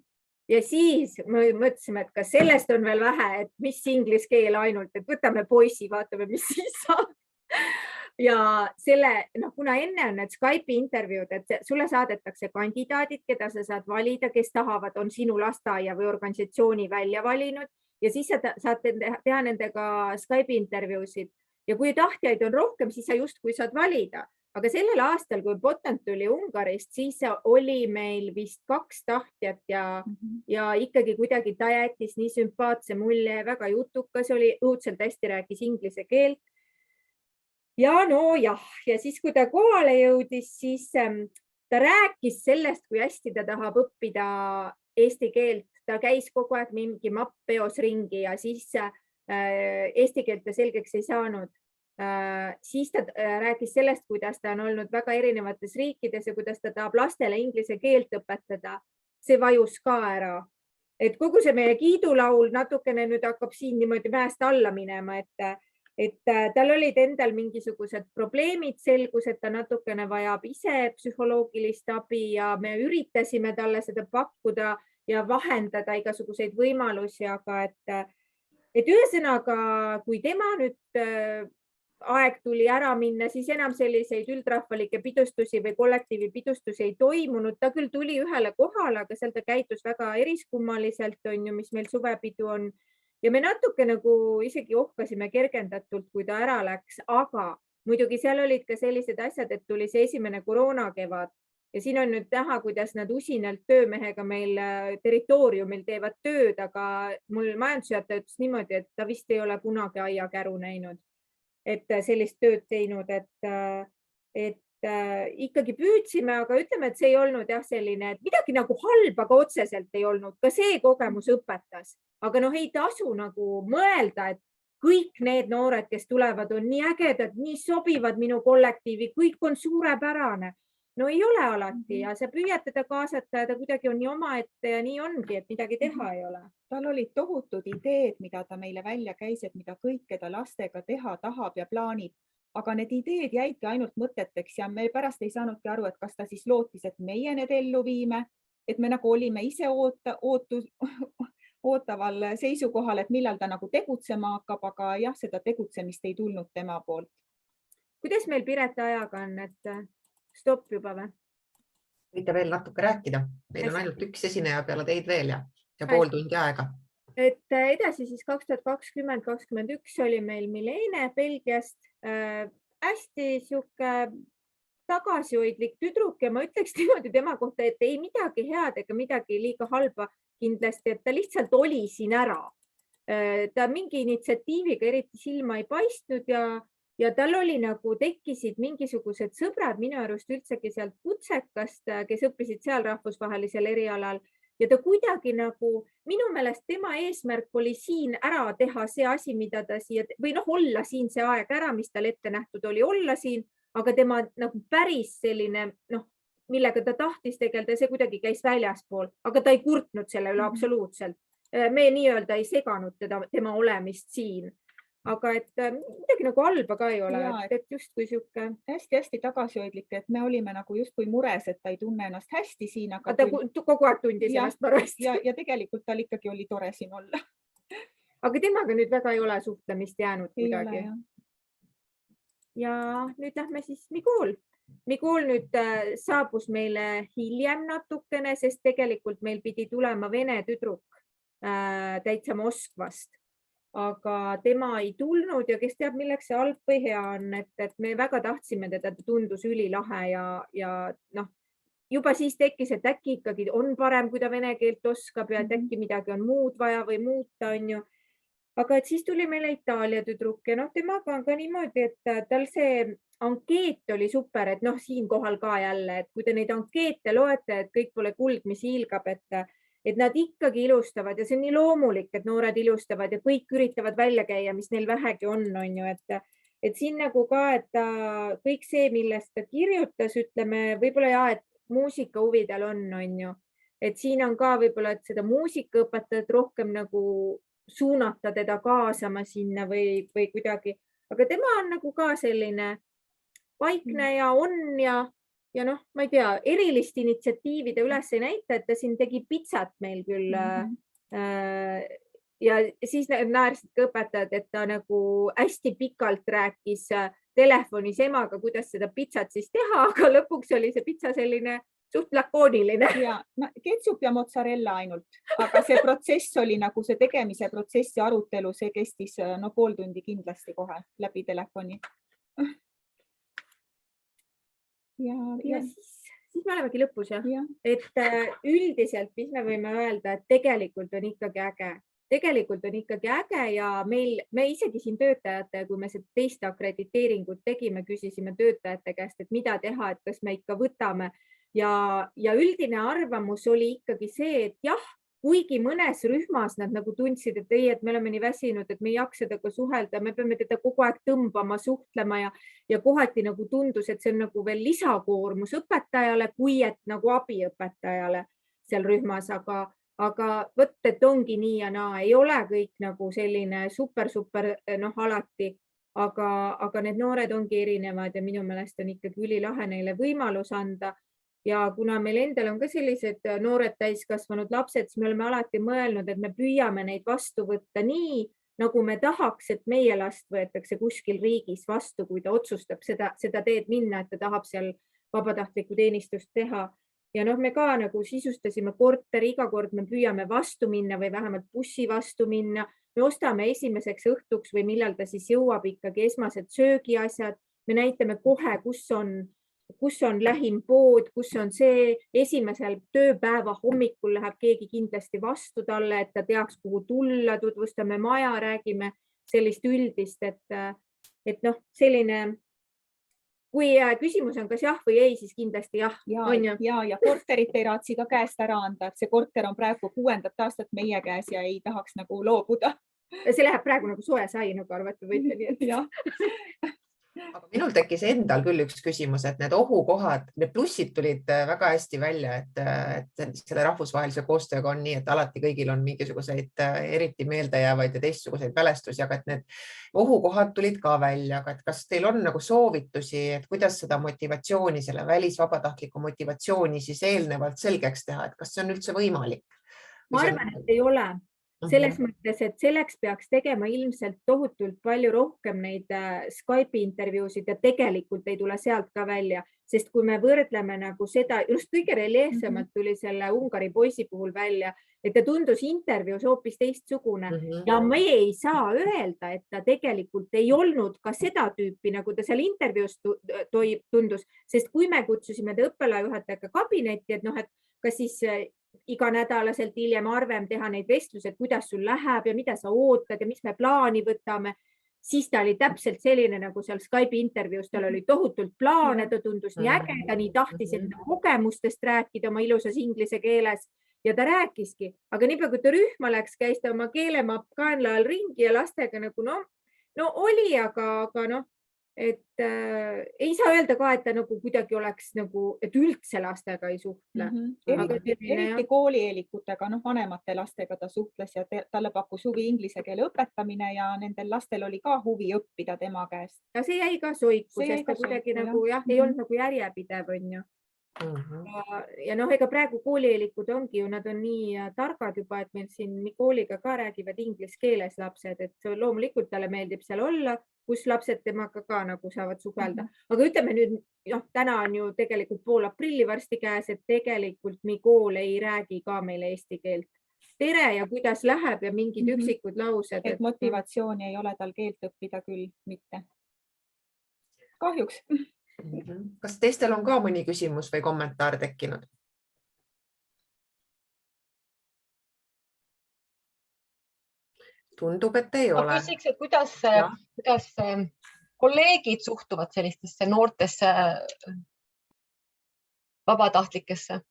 Ja siis me mõtlesime, et kas sellest on veel vähe, et mis inglise keel ainult, et võtame poisi, vaatame, mis siis saab. Ja selle, noh, kuna enne on need Skype'i intervjuud, et sulle saadetakse kandidaadid, keda sa saad valida, kes tahavad, on sinu lasteaia või organisatsiooni välja valinud ja siis sa saad teha nendega Skype'i intervjuusid ja kui tahtjaid on rohkem, siis sa justkui saad valida. Aga sellel aastal, kui Botnet tuli Ungarist, siis oli meil vist 2 tahtjat ja ikkagi kuidagi ta jättis nii sümpaatse mulje, väga jutukas oli, õudselt hästi rääkis inglise keelt. Ja no jah, ja siis kui ta kohale jõudis, siis ta rääkis sellest, kui hästi ta tahab õppida eesti keelt. Ta käis kogu aeg mingi mapp-peos ringi ja siis eesti keelt ta selgeks ei saanud. Siis ta rääkis sellest, kuidas ta on olnud väga erinevates riikides ja kuidas ta tahab lastele inglise keelt õpetada. See vajus ka ära. Et kogu see meie kiidulaul natukene nüüd hakkab siin niimoodi mäest alla minema, et tal olid endal mingisugused probleemid, selgus, et ta natukene vajab ise psühholoogilist abi ja me üritasime talle seda pakkuda ja vahendada igasuguseid võimalusi, aga et ühesõnaga, kui tema nüüd aeg tuli ära minna, siis enam selliseid üldrahvalikke pidustusi või kollektiivi pidustusi ei toimunud. Ta küll tuli ühele kohale, aga seal ta käitus väga eriskummaliselt, on ju, mis meil suvepidu on. Ja me natuke nagu isegi ohkasime kergendatult, kui ta ära läks, aga muidugi seal olid ka sellised asjad, et tuli see esimene koroonakevad ja siin on nüüd näha, kuidas nad usinalt töömehega meil territooriumil teevad tööd, aga mul majandusjuhataja ütles niimoodi, et ta vist ei ole kunagi aiakäru näinud. Et sellist tööd teinud, et ikkagi püüdsime, aga ütleme, et see ei olnud jah selline, et midagi nagu halba, aga otseselt ei olnud. Ka see kogemus õpetas, aga noh, ei tasu nagu mõelda, et kõik need noored, kes tulevad, on nii ägedad, nii sobivad minu kollektiivi, kõik on suurepärane. No ei ole alati ja sa püüad teda kaasata ja ta kuidagi on nii omaette ja nii ongi, et midagi teha ei ole. Tal olid tohutud ideed, mida ta meile välja käis, et mida kõike ta lastega teha tahab ja plaanib, aga need ideed jäidki ainult mõteteks ja me pärast ei saanudki aru, et kas ta siis lootis, et meie need ellu viime, et me nagu olime ise ootaval seisukohal, et millal ta nagu tegutsema hakkab, aga jah, seda tegutsemist ei tulnud tema poolt. Kuidas meil Pireta ajaga on, et stopp juba või? Võite veel natuke rääkida. Meil on ainult üks esineja peale teid veel ja pool tundi aega. Et edasi siis 2020-2021 oli meil Milene Belgiast. Hästi sihuke tagasihoidlik tüdruk ja ma ütleks niimoodi tema kohta, et ei midagi head ega midagi liiga halba kindlasti, et ta lihtsalt oli siin ära. Ta mingi initsiatiiviga eriti silma ei paistnud ja tal oli nagu tekkisid mingisugused sõbrad minu arust üldsegi sealt Kutsekast, kes õppisid seal rahvusvahelisel erialal ja ta kuidagi nagu minu meelest tema eesmärk oli siin ära teha see asi, mida ta siia või noh, olla siin see aeg ära, mis tal ette nähtud oli olla siin, aga tema nagu päris selline, noh, millega ta tahtis tegeleda, see kuidagi käis väljaspool, aga ta ei kurtnud selle üle absoluutselt. Me nii-öelda ei seganud tema olemist siin. Aga et midagi nagu halba ka ei ole, et just kui sihuke hästi tagasihoidlik, et me olime nagu justkui mures, et ta ei tunne ennast hästi siin. Aga ta kogu aeg tundis ennast parasti. Ja tegelikult tal ikkagi oli tore siin olla. Aga temaga nüüd väga ei ole suhtlemist jäänud kuidagi. Ja nüüd lähme siis Mikool. Mikool nüüd saabus meile hiljem natukene, sest tegelikult meil pidi tulema vene tüdruk täitsa Moskvast. Aga tema ei tulnud ja kes teab, milleks see halb või hea on, et me väga tahtsime teda, ta tundus ülilahe ja noh, juba siis tekkis, et äkki ikkagi on parem, kui ta vene keelt oskab ja et äkki midagi on muud vaja või muuta, on ju. Aga et siis tuli meile Itaalia tüdruk ja noh, temaga on ka niimoodi, et tal see ankeet oli super, et noh, siinkohal ka jälle, et kui te neid ankeete loete, et kõik pole kuld, mis hiilgab, et nad ikkagi ilustavad ja see on nii loomulik, et noored ilustavad ja kõik üritavad välja käia, mis neil vähegi on ju, et siin nagu ka, et kõik see, millest ta kirjutas, ütleme, võib-olla ja, et muusikahuvi tal on ju, et siin on ka võib-olla, et seda muusikaõpetajat rohkem nagu suunata teda kaasama sinna või kuidagi, aga tema on nagu ka selline vaikne ja on ja noh, ma ei tea, erilist initsiatiivi ta üles ei näita, et ta siin tegi pitsat meil küll. Ja siis naersid ka õpetajad, et ta nagu hästi pikalt rääkis telefonis emaga, kuidas seda pitsat siis teha, aga lõpuks oli see pitsa selline suht lakooniline. Ja ketsup ja mozzarella ainult, aga see protsess oli nagu see tegemise protsessi arutelu, see kestis pool tundi kindlasti kohe läbi telefoni. Ja siis me olemegi lõpus, et üldiselt, mis me võime öelda, et tegelikult on ikkagi äge. Tegelikult on ikkagi äge ja me isegi siin töötajate, kui me seda teist akrediteeringut tegime, küsisime töötajate käest, et mida teha, et kas me ikka võtame. Ja üldine arvamus oli ikkagi see, et jah, kuigi mõnes rühmas nad nagu tundsid, et ei, et me oleme nii väsinud, et me ei jaksa temaga suhelda, me peame teda kogu aeg tõmbama, suhtlema ja kohati nagu tundus, et see on nagu veel lisakoormus õpetajale, kui et nagu abiõpetajale seal rühmas, aga võt, et ongi nii ja naa, ei ole kõik nagu selline super alati, aga need noored ongi erinevad ja minu meelest on ikkagi ülilahe neile võimalus anda. Ja kuna meil endal on ka sellised noored täiskasvanud lapsed, siis me oleme alati mõelnud, et me püüame neid vastu võtta nii, nagu me tahaks, et meie last võetakse kuskil riigis vastu, kui ta otsustab seda teed minna, et ta tahab seal vabatahtlikku teenistust teha. Ja me ka nagu sisustasime korteri, iga kord me püüame vastu minna või vähemalt bussi vastu minna. Me ostame esimeseks õhtuks või millal ta siis jõuab ikkagi esmased söögiasjad. Me näitame kohe, kus on lähim pood, kus on see esimesel tööpäeva hommikul läheb keegi kindlasti vastu talle, et ta teaks, kuhu tulla, tutvustame maja, räägime sellist üldist, et selline, kui küsimus on kas jah või ei, siis kindlasti jah. Ja korterit ei raatsi ka käest ära anda, et see korter on praegu 6. aastat meie käes ja ei tahaks nagu loobuda. See läheb praegu nagu soe sai, nagu arvata võite. Nii et jah. Aga minul tekkis endal küll üks küsimus, et need ohukohad, need plussid tulid väga hästi välja, et selle rahvusvahelise koostööga on nii, et alati kõigil on mingisuguseid eriti meeldejäävaid ja teistsuguseid mälestusi, aga et need ohukohad tulid ka välja, aga et kas teil on nagu soovitusi, et kuidas seda motivatsiooni, selle välisvabatahtliku motivatsiooni siis eelnevalt selgeks teha, et kas see on üldse võimalik? Ma arvan, et ei ole. Selles mõttes, et selleks peaks tegema ilmselt tohutult palju rohkem neid Skype'i intervjuusid ja tegelikult ei tule sealt ka välja, sest kui me võrdleme nagu seda, just kõige reljeefsemalt tuli selle Ungari poisi puhul välja, et ta tundus intervjuus hoopis teistsugune ja me ei saa öelda, et ta tegelikult ei olnud ka seda tüüpi, nagu ta seal intervjuus tundus, sest kui me kutsusime ta õppelajuhatajaga kabinetti, et kas siis iganädalaselt hiljem arvem teha neid vestlused, kuidas sul läheb ja mida sa ootad ja mis me plaani võtame, siis ta oli täpselt selline nagu seal Skype'i intervjuus, tal oli tohutult plaane, ta tundus nii äge, ta nii tahtis enda kogemustest rääkida oma ilusas inglise keeles ja ta rääkiski, aga niipea kui ta rühma läks, käis ta oma keelemapp kaenla all ringi ja lastega nagu no oli, aga et ei saa öelda ka, et ta nagu kuidagi oleks nagu, et üldse lastega ei suhtle. Eriti koolieelikutega, vanemate lastega ta suhtles ja talle pakkus huvi inglise keele õpetamine ja nendel lastel oli ka huvi õppida tema käest. Ja see jäi ka soiku, sest ta kuidagi nagu ei olnud nagu järjepidev, on ju. Ja ega praegu koolielikud ongi ju, nad on nii targad juba, et meil siin kooliga ka räägivad inglise keeles lapsed, et loomulikult talle meeldib seal olla, kus lapsed temaga ka nagu saavad suhelda. Aga ütleme nüüd, täna on ju tegelikult pool aprilli varsti käes, et tegelikult mi kool ei räägi ka meile eesti keelt. Tere ja kuidas läheb ja mingid üksikud laused. Et motivatsiooni ei ole tal keelt õppida küll mitte. Kahjuks. Kas teistel on ka mõni küsimus või kommentaar tekkinud? Tundub, et ei ole. Ma küsiks, et kuidas kolleegid suhtuvad sellistesse noortesse vabatahtlikesse,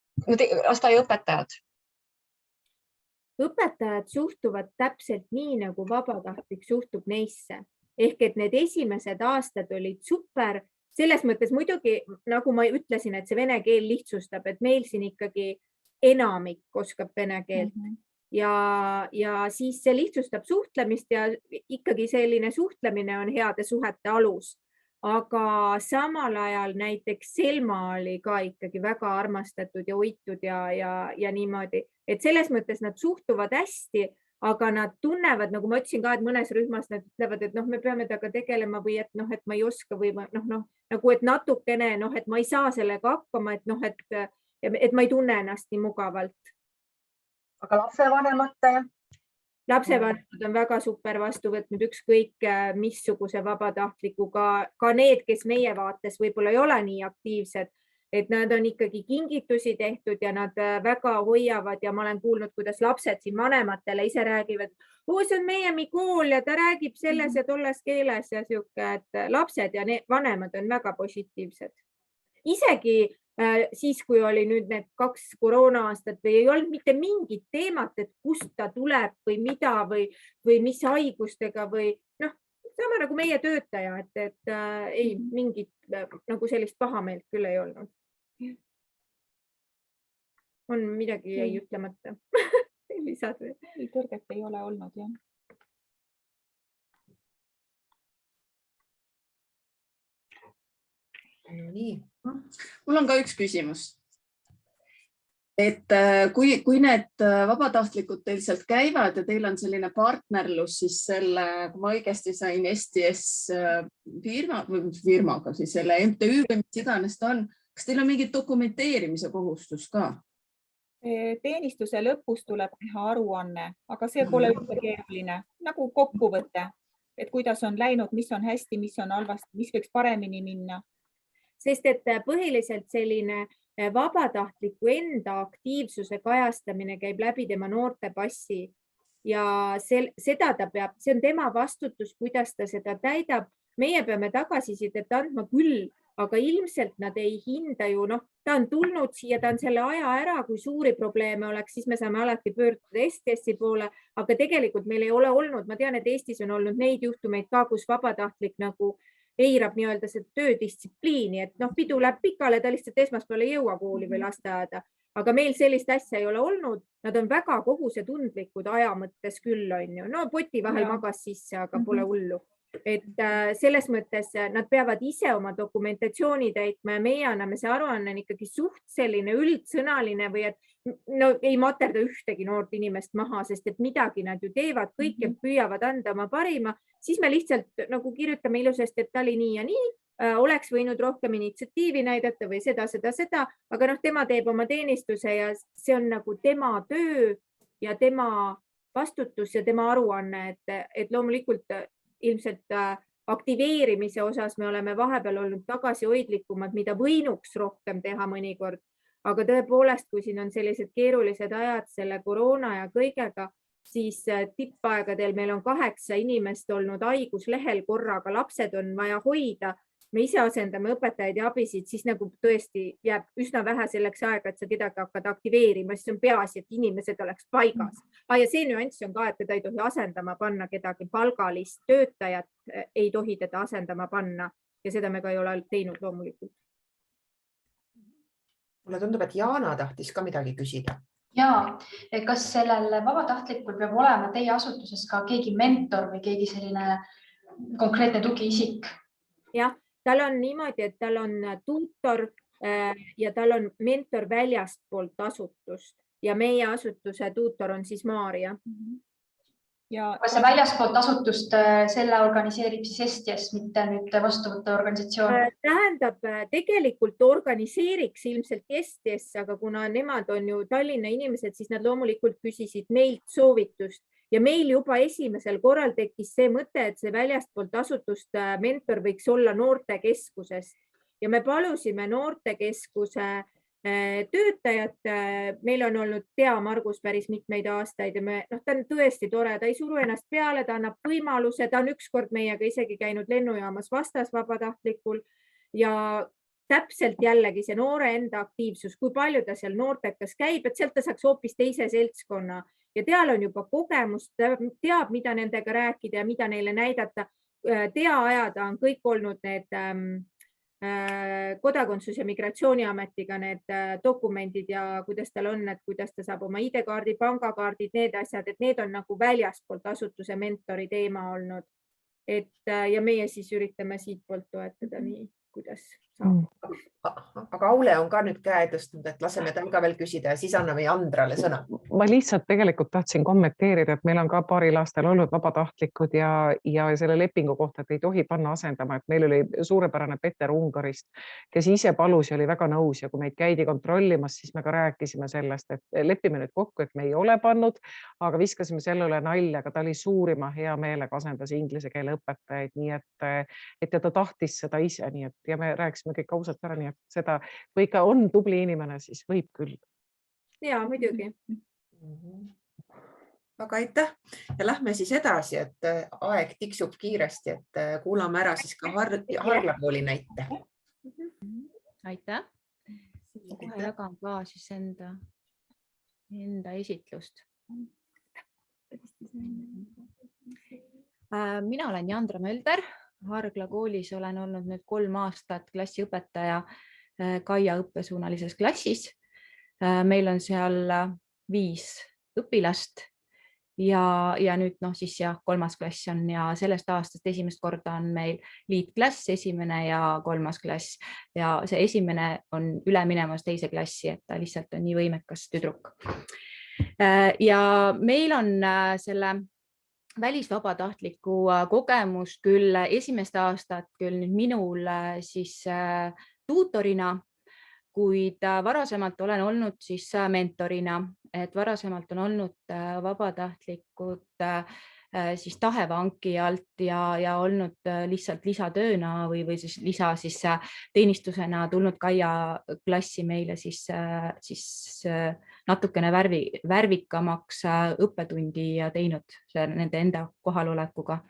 lasteaiaõpetajad? Õpetajad suhtuvad täpselt nii, nagu vabatahtlik suhtub neisse. Ehk et need esimesed aastad olid super. Selles mõttes muidugi, nagu ma ütlesin, et see vene keel lihtsustab, et meil siin ikkagi enamik oskab vene keelt ja siis see lihtsustab suhtlemist ja ikkagi selline suhtlemine on heade suhete alus. aga samal ajal näiteks Selma oli ka ikkagi väga armastatud ja hoitud ja niimoodi, et selles mõttes nad suhtuvad hästi, aga nad tunnevad, nagu ma ütlesin ka, et mõnes rühmas nad ütlevad, et me peame temaga tegelema või et ma ei oska või nagu, et natukene, et ma ei saa sellega hakkama, et ma ei tunne ennast nii mugavalt. Aga lapsevanemate? Lapsevanemad on väga super vastu võtnud ükskõik missuguse vabatahtliku, ka need, kes meie vaates võib-olla ei ole nii aktiivsed, et nad on ikkagi kingitusi tehtud ja nad väga hoiavad ja ma olen kuulnud, kuidas lapsed siin vanematele ise räägivad, see on meie Mikool ja ta räägib selles ja tolles keeles ja sihuke, et lapsed ja vanemad on väga positiivsed. Isegi siis, kui oli nüüd need 2 koroona-aastat või ei olnud mitte mingit teemat, et kust ta tuleb või mida või mis haigustega või sama nagu meie töötaja, et ei mingit nagu sellist pahameelt küll ei olnud. On midagi jäi ütlemata. Lisad või? Tõrget ei ole olnud, jah. Nii. Mul on ka üks küsimus. Et kui need vabatahtlikud teil sealt käivad ja teil on selline partnerlus, siis selle, kui ma õigesti sain, STS firmaga, siis selle MTÜ või mis iganes ta on, kas teil on mingi dokumenteerimise kohustus ka? Teenistuse lõpus tuleb teha aruanne, aga see pole üldse keeruline, nagu kokkuvõte, et kuidas on läinud, mis on hästi, mis on halvasti, mis võiks paremini minna. Sest et põhiliselt selline vabatahtliku enda aktiivsuse kajastamine käib läbi tema noortepassi ja seda ta peab, see on tema vastutus, kuidas ta seda täidab. Meie peame tagasisidet andma küll, aga ilmselt nad ei hinda ju, ta on tulnud siia, ta on selle aja ära, kui suuri probleeme oleks, siis me saame alati pöörduda STS-i poole, aga tegelikult meil ei ole olnud, ma tean, et Eestis on olnud neid juhtumeid ka, kus vabatahtlik nagu eirab nii-öelda see töödistsipliini, et pidu läheb pikale, ta lihtsalt esmaspäeval ei jõua kooli või lasteaeda, aga meil sellist asja ei ole olnud. Nad on väga kohusetundlikud aja mõttes küll, on ju. Poti vahel magas sisse, aga pole hullu. Et selles mõttes nad peavad ise oma dokumentatsiooni täitma ja meie anname see aruanne on ikkagi suht selline üldsõnaline või et ei materda ühtegi noort inimest maha, sest et midagi nad ju teevad, kõike püüavad anda oma parima, siis me lihtsalt nagu kirjutame ilusasti, et ta oli nii ja nii, oleks võinud rohkem initsiatiivi näidata või seda, aga tema teeb oma teenistuse ja see on nagu tema töö ja tema vastutus ja tema aruanne, et loomulikult ilmselt aktiveerimise osas me oleme vahepeal olnud tagasihoidlikumad, mida võinuks rohkem teha mõnikord. Aga tõepoolest, kui siin on sellised keerulised ajad selle koroona ja kõigega, siis tippaegadel meil on 8 inimest olnud haiguslehel korraga, lapsed on vaja hoida. Me ise asendame õpetajaid ja abisid, siis nagu tõesti jääb üsna vähe selleks aega, et sa kedagi hakkad aktiveerima, siis on peaasi, et inimesed oleks paigas. Ja see nüanss on ka, et teda ei tohi asendama panna kedagi, palgalist töötajat ei tohi teda asendama panna ja seda me ka ei ole teinud loomulikult. Mulle tundub, et Jaana tahtis ka midagi küsida. Jaa, kas sellel vabatahtlikul peab olema teie asutuses ka keegi mentor või keegi selline konkreetne tugiisik? Jah, tal on niimoodi, et tal on tuutor ja tal on mentor väljastpoolt asutust ja meie asutuse tuutor on siis Maarja. Kas see väljastpoolt asutust selle organiseerib siis STS, mitte nüüd vastuvõtte organisatsioon? Tähendab, tegelikult organiseeriks ilmselt STS, aga kuna nemad on ju Tallinna inimesed, siis nad loomulikult küsisid meilt soovitust. Ja meil juba esimesel korral tekkis see mõte, et see väljastpoolt asutust mentor võiks olla noortekeskuses ja me palusime noortekeskuse töötajat. Meil on olnud Tea Margus päris mitmeid aastaid ja ta on tõesti tore, ta ei suru ennast peale, ta annab võimaluse, ta on ükskord meiega isegi käinud lennujaamas vastas vabatahtlikul ja täpselt jällegi see noore enda aktiivsus, kui palju ta seal noortekas käib, et sealt ta saaks hoopis teise seltskonna ja teal on juba kogemus, teab, mida nendega rääkida ja mida neile näidata. Tea ajada on kõik olnud need kodakondsus- ja migratsiooniametiga need dokumendid ja kuidas tal on, et kuidas ta saab oma ID-kaardi, pangakaardid, need asjad, et need on nagu väljaspoolt asutuse mentori teema olnud. ja meie siis üritame siitpoolt toetada nii, kuidas saab. Aga Aule on ka nüüd käe tõstnud, et laseme tal ka veel küsida ja siis anname Jandrale sõna. Ma lihtsalt tegelikult tahtsin kommenteerida, et meil on ka paaril aastal olnud vabatahtlikud ja selle lepingu kohta, et ei tohi panna asendama, et meil oli suurepärane Peter Ungarist, kes ise palus ja oli väga nõus ja kui meid käidi kontrollimas, siis me ka rääkisime sellest, et lepime nüüd kokku, et me ei ole pannud, aga viskasime selle üle nalja, aga ta oli suurima hea meelega asendas inglise keele õpetajaid, nii et ta tahtis seda ise, nii et ja me rääkisime kõik ausalt ära, nii et seda, kui ikka on tubli inimene, siis võib küll. Ja, muidugi. Aga aitäh ja lähme siis edasi, et aeg tiksub kiiresti, et kuulame ära siis ka Hargla kooli näite. Aitäh. Kohe jagan ka siis enda esitlust. Mina olen Jandra Mölder. Hargla koolis olen olnud nüüd 3 aastat klassiõpetaja Kaia õppesuunalises klassis. Meil on seal 5 õpilast ja nüüd siis 3. klass on ja sellest aastast esimest korda on meil liitklass, 1. ja 3. klass ja see 1. on üle minemas 2. klassi, et ta lihtsalt on nii võimekas tüdruk. Ja meil on selle välisvabatahtliku kogemust küll esimest aastat küll nüüd minul siis tuutorina, kuid varasemalt olen olnud siis mentorina, et varasemalt on olnud vabatahtlikud siis tahevanki alt ja olnud lihtsalt lisatööna või siis teenistusena tulnud Kaia klassi meile siis natukene värvikamaks õppetundi ja teinud nende enda kohalolekuga.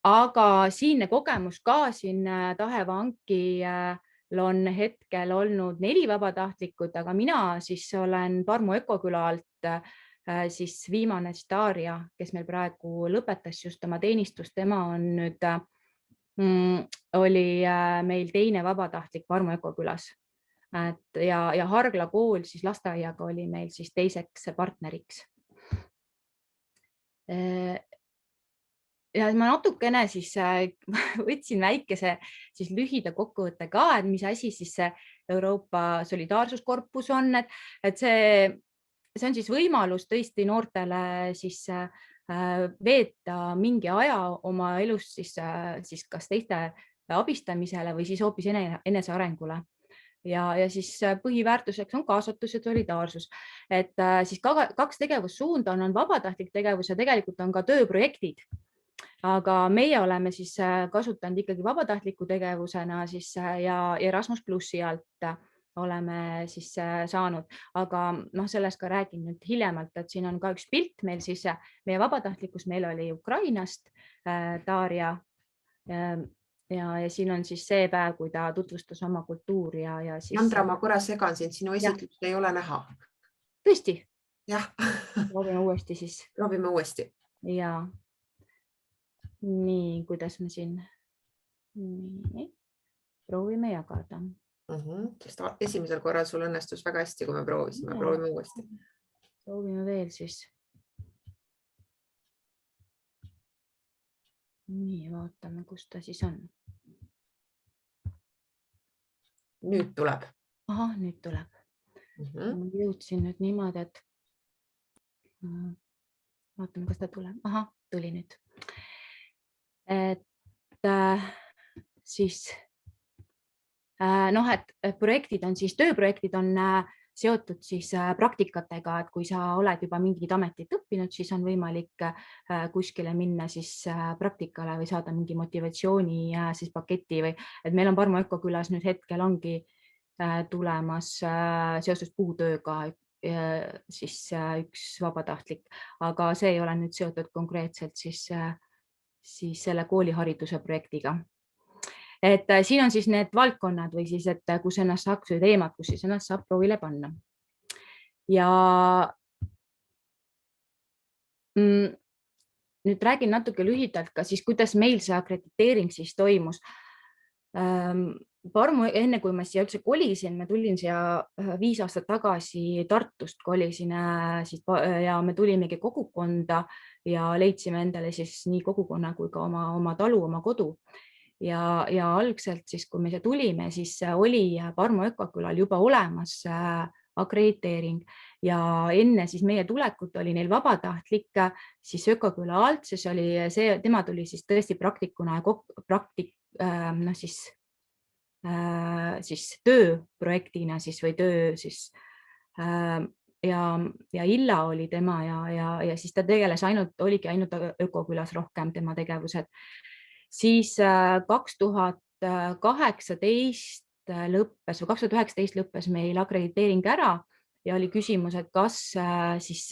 Aga siinne kogemus ka siin tahevanki on hetkel olnud 4 vabatahtlikud, aga mina siis olen Parmu Ökoküla alt siis viimane Staria, kes meil praegu lõpetas just oma teenistust, tema on nüüd, oli meil 2. vabatahtlik Parmu Ökokülas. Ja Hargla kool siis lasteaiaga oli meil siis 2. partneriks. Ja ma natukene siis võtsin väikese siis lühida kokkuvõtte ka, et mis asi siis see Euroopa Solidaarsuskorpus on, et see on siis võimalus tõesti noortele siis veeta mingi aja oma elust siis kas teiste abistamisele või siis hoopis enesearengule. Ja siis põhiväärtuseks on kaasatus ja solidaarsus. Et siis 2 tegevussuunda on vabatahtlik tegevus ja tegelikult on ka tööprojektid. Aga meie oleme siis kasutanud ikkagi vabatahtliku tegevusena siis ja Erasmus Plussi alt oleme siis saanud, aga sellest ka räägin nüüd hiljemalt, et siin on ka üks pilt meil siis meie vabatahtlikus, meil oli Ukrainast Darja ja siin on siis see päev, kui ta tutvustas oma kultuuri ja siis... Jandra, ma korra segan sind, sinu esitlust ei ole näha. Tõesti? Jah. Proovime uuesti siis. Proovime uuesti. Ja. Nii, kuidas me siin proovime jagada. Sest esimesel korral sul õnnestus väga hästi, kui me proovisime. Proovime uuesti. Proovime veel siis. Nii, vaatame, kus ta siis on. Nüüd tuleb. Aha, nüüd tuleb. Ma jõudsin nüüd niimoodi, et vaatame, kas ta tuleb. Aha, tuli nüüd. Et siis et projektid on siis, tööprojektid on seotud siis praktikatega, et kui sa oled juba mingid ametit õppinud, siis on võimalik kuskile minna siis praktikale või saada mingi motivatsiooni siis paketi või, et meil on Parmu Ökokülas nüüd hetkel ongi tulemas seoses puutööga siis üks vabatahtlik, aga see ei ole nüüd seotud konkreetselt siis selle koolihariduse projektiga. Et siin on siis need valdkonnad või siis, et kus ennast saaks või teemad, kus siis ennast saab proovile panna. Ja nüüd räägin natuke lühidalt ka siis, kuidas meil see akrediteering siis toimus. Parmu, enne kui ma siia üldse kolisin, ma tulin siia 5 aastat tagasi Tartust, kolisin ja me tulimegi kogukonda ja leidsime endale siis nii kogukonna kui ka oma talu, oma kodu. Ja algselt siis, kui me siia tulime, siis oli Parmu ökokülal juba olemas akrediteering ja enne siis meie tulekut oli neil vabatahtlik siis ökoküla alt, siis oli see, tema tuli siis tõesti praktikuna siis tööprojektina siis või töö siis ja Illa oli tema ja siis ta tegeles oligi ainult ökokülas rohkem tema tegevused. Siis 2018 lõppes või 2019 lõppes meil akrediteering ära ja oli küsimus, et kas siis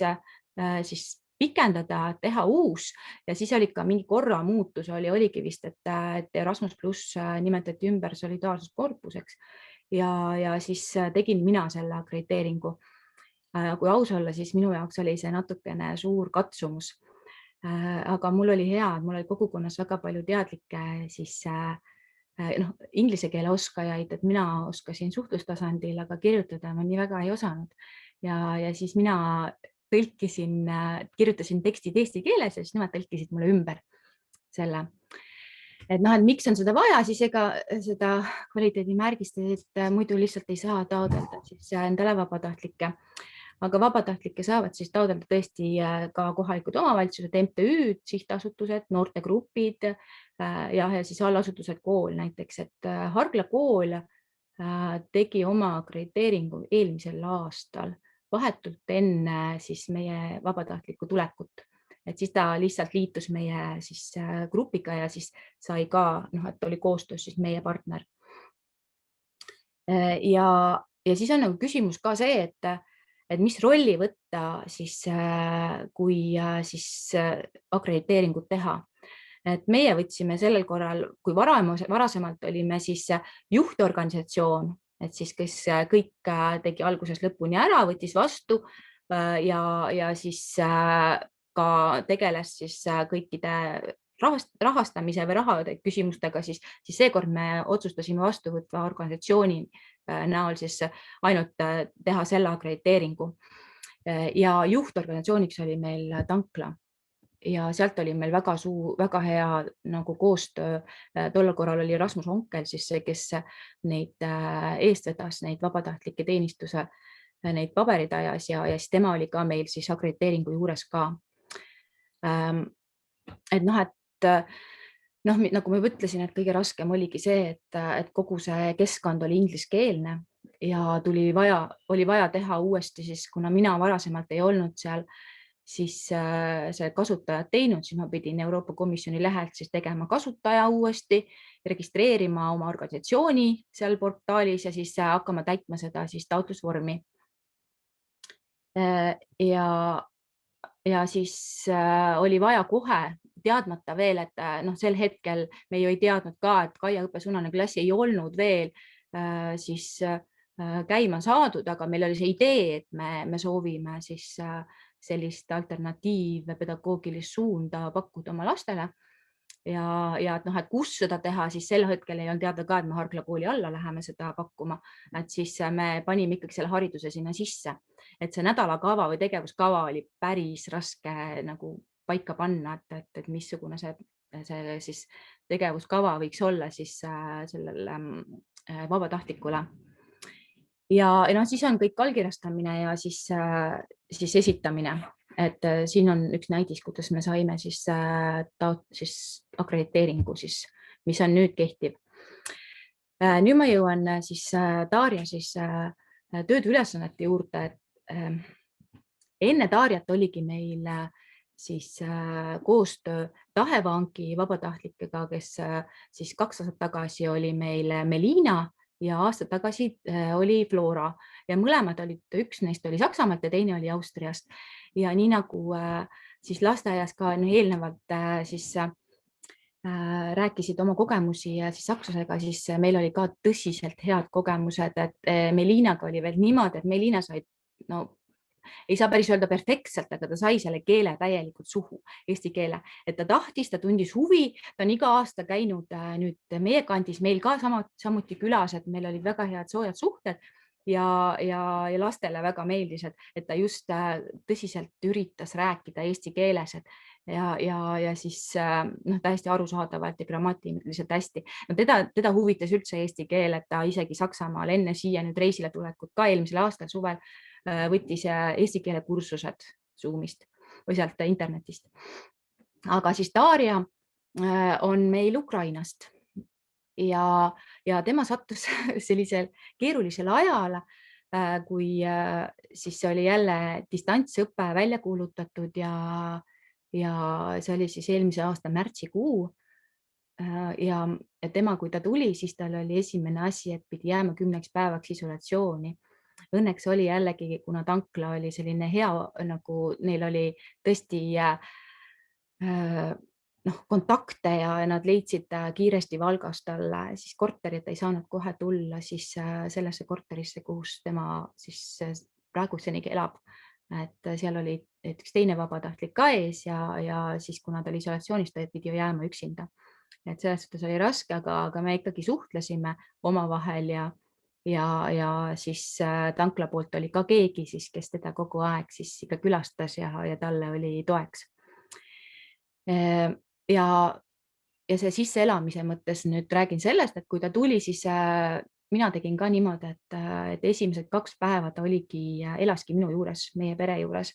pikendada, teha uus ja siis oli ka mingi korra muutus, oligi vist, et Erasmus pluss nimetati ümber solidaarsuskorpuseks ja siis tegin mina selle akrediteeringu. Kui aus olla, siis minu jaoks oli see natukene suur katsumus. Aga mul oli hea, et mul oli kogukonnas väga palju teadlikke siis inglise keele oskajaid, et mina oskasin suhtlustasandil, aga kirjutada ma nii väga ei osanud. Ja siis mina kirjutasin tekstid eesti keeles ja siis nemad tõlkisid mulle ümber selle. Et miks on seda vaja, siis ega seda kvaliteedimärgist, et muidu lihtsalt ei saa taotleda siis endale vabatahtlikke. Aga vabatahtlikke saavad siis taotleda tõesti ka kohalikud omavalitsused, MTÜ-d, sihtasutused, noortegrupid ja siis allasutused, kool näiteks, et Hargla kool tegi oma akrediteeringu eelmisel aastal vahetult enne siis meie vabatahtlikku tulekut. Et siis ta lihtsalt liitus meie siis grupiga ja siis sai ka, et oli koostöös siis meie partner. Ja siis on küsimus ka see, et mis rolli võtta siis, kui siis akrediteeringut teha. Et meie võtsime sellel korral, kui varasemalt olime siis juhtorganisatsioon, et siis kes kõik tegi algusest lõpuni ära, võttis vastu ja siis ka tegeles siis kõikide rahastamise või raha küsimustega, siis seekord me otsustasime vastuvõtva organisatsiooni näol siis ainult teha selle akrediteeringu. Ja juhtorganisatsiooniks oli meil Tankla ja sealt oli meil väga hea nagu koostöö. Tollel korral oli Rasmus Onkel, siis see, kes neid eest vedas, neid vabatahtlike teenistuse, neid paberid ajas ja siis tema oli ka meil siis akrediteeringu juures ka. Et nagu ma ütlesin, et kõige raskem oligi see, et kogu see keskkond oli ingliskeelne ja oli vaja teha uuesti, siis kuna mina varasemalt ei olnud seal, siis see kasutajad teinud, siis ma pidin Euroopa Komisjoni lehelt siis tegema kasutaja uuesti, registreerima oma organisatsiooni seal portaalis ja siis hakkama täitma seda siis taotlusvormi. Ja siis oli vaja kohe teadmata veel, et sel hetkel me ju ei teadnud ka, et Kaia õppesuunaline klass ei olnud veel siis käima saadud, aga meil oli see idee, et me soovime siis sellist alternatiivpedagoogilist suunda pakkuda oma lastele ja et kus seda teha, siis sel hetkel ei olnud teada ka, et me Hargla kooli alla läheme seda pakkuma, et siis me panime ikkagi selle hariduse sinna sisse, et see nädalakava või tegevuskava oli päris raske nagu paika panna, et missugune see siis tegevuskava võiks olla siis sellele vabatahtlikule. Ja siis on kõik allkirjastamine ja siis esitamine, et siin on üks näidis, kuidas me saime siis akrediteeringu, mis on nüüd kehtiv. Nüüd ma jõuan siis Darja siis tööd ülesannete juurde. Enne Darjat oligi meil siis koostöö Tahevanki vabatahtlikega, kes siis 2 aastat tagasi oli meil Melina ja aasta tagasi oli Flora ja mõlemad olid, üks neist oli Saksamaalt ja teine oli Austriast. Ja nii nagu siis lasteaias ka eelnevalt siis rääkisid oma kogemusi ja siis sakslasega, siis meil oli ka tõsiselt head kogemused, et Melinaga oli veel niimoodi, et Melina sai ei saa päris öelda perfektselt, aga ta sai selle keele täielikult suhu, eesti keele, et ta tahtis, ta tundis huvi, ta on iga aasta käinud nüüd meie kandis, meil ka samuti külas, et meil olid väga head soojad suhted ja lastele väga meeldis, et ta just tõsiselt üritas rääkida eesti keeles, ja siis täiesti arusaadavalt ja grammatiliselt hästi. No teda huvitas üldse eesti keel, et ta isegi Saksamaal enne siia nüüd reisile tulekut ka eelmisel aastal suvel võttis eesti keele kursused Zoomist või sealt internetist. Aga siis Darja on meil Ukrainast ja tema sattus sellisel keerulisel ajal, kui siis oli jälle distantsõpe välja kuulutatud ja see oli siis eelmise aasta märtsikuu. Ja tema, kui ta tuli, siis tal oli esimene asi, et pidi jääma 10 päevaks isolatsiooni. Õnneks oli jällegi, kuna tankla oli selline hea, nagu neil oli tõesti kontakte ja nad leidsid kiiresti Valgast talle siis korteri, et ei saanud kohe tulla siis sellesse korterisse, kus tema siis praeguseni elab. Et seal oli üks teine vabatahtlik ka ees ja siis, kuna ta oli isolatsioonis, ta pidi ju jääma üksinda. Et selles suhtes oli raske, aga me ikkagi suhtlesime omavahel ja siis tankla poolt oli ka keegi, siis, kes teda kogu aeg siis ikka külastas ja talle oli toeks. Ja see sisseelamise mõttes nüüd räägin sellest, et kui ta tuli, siis mina tegin ka niimoodi, et esimesed 2 päeva ta elaski minu juures, meie pere juures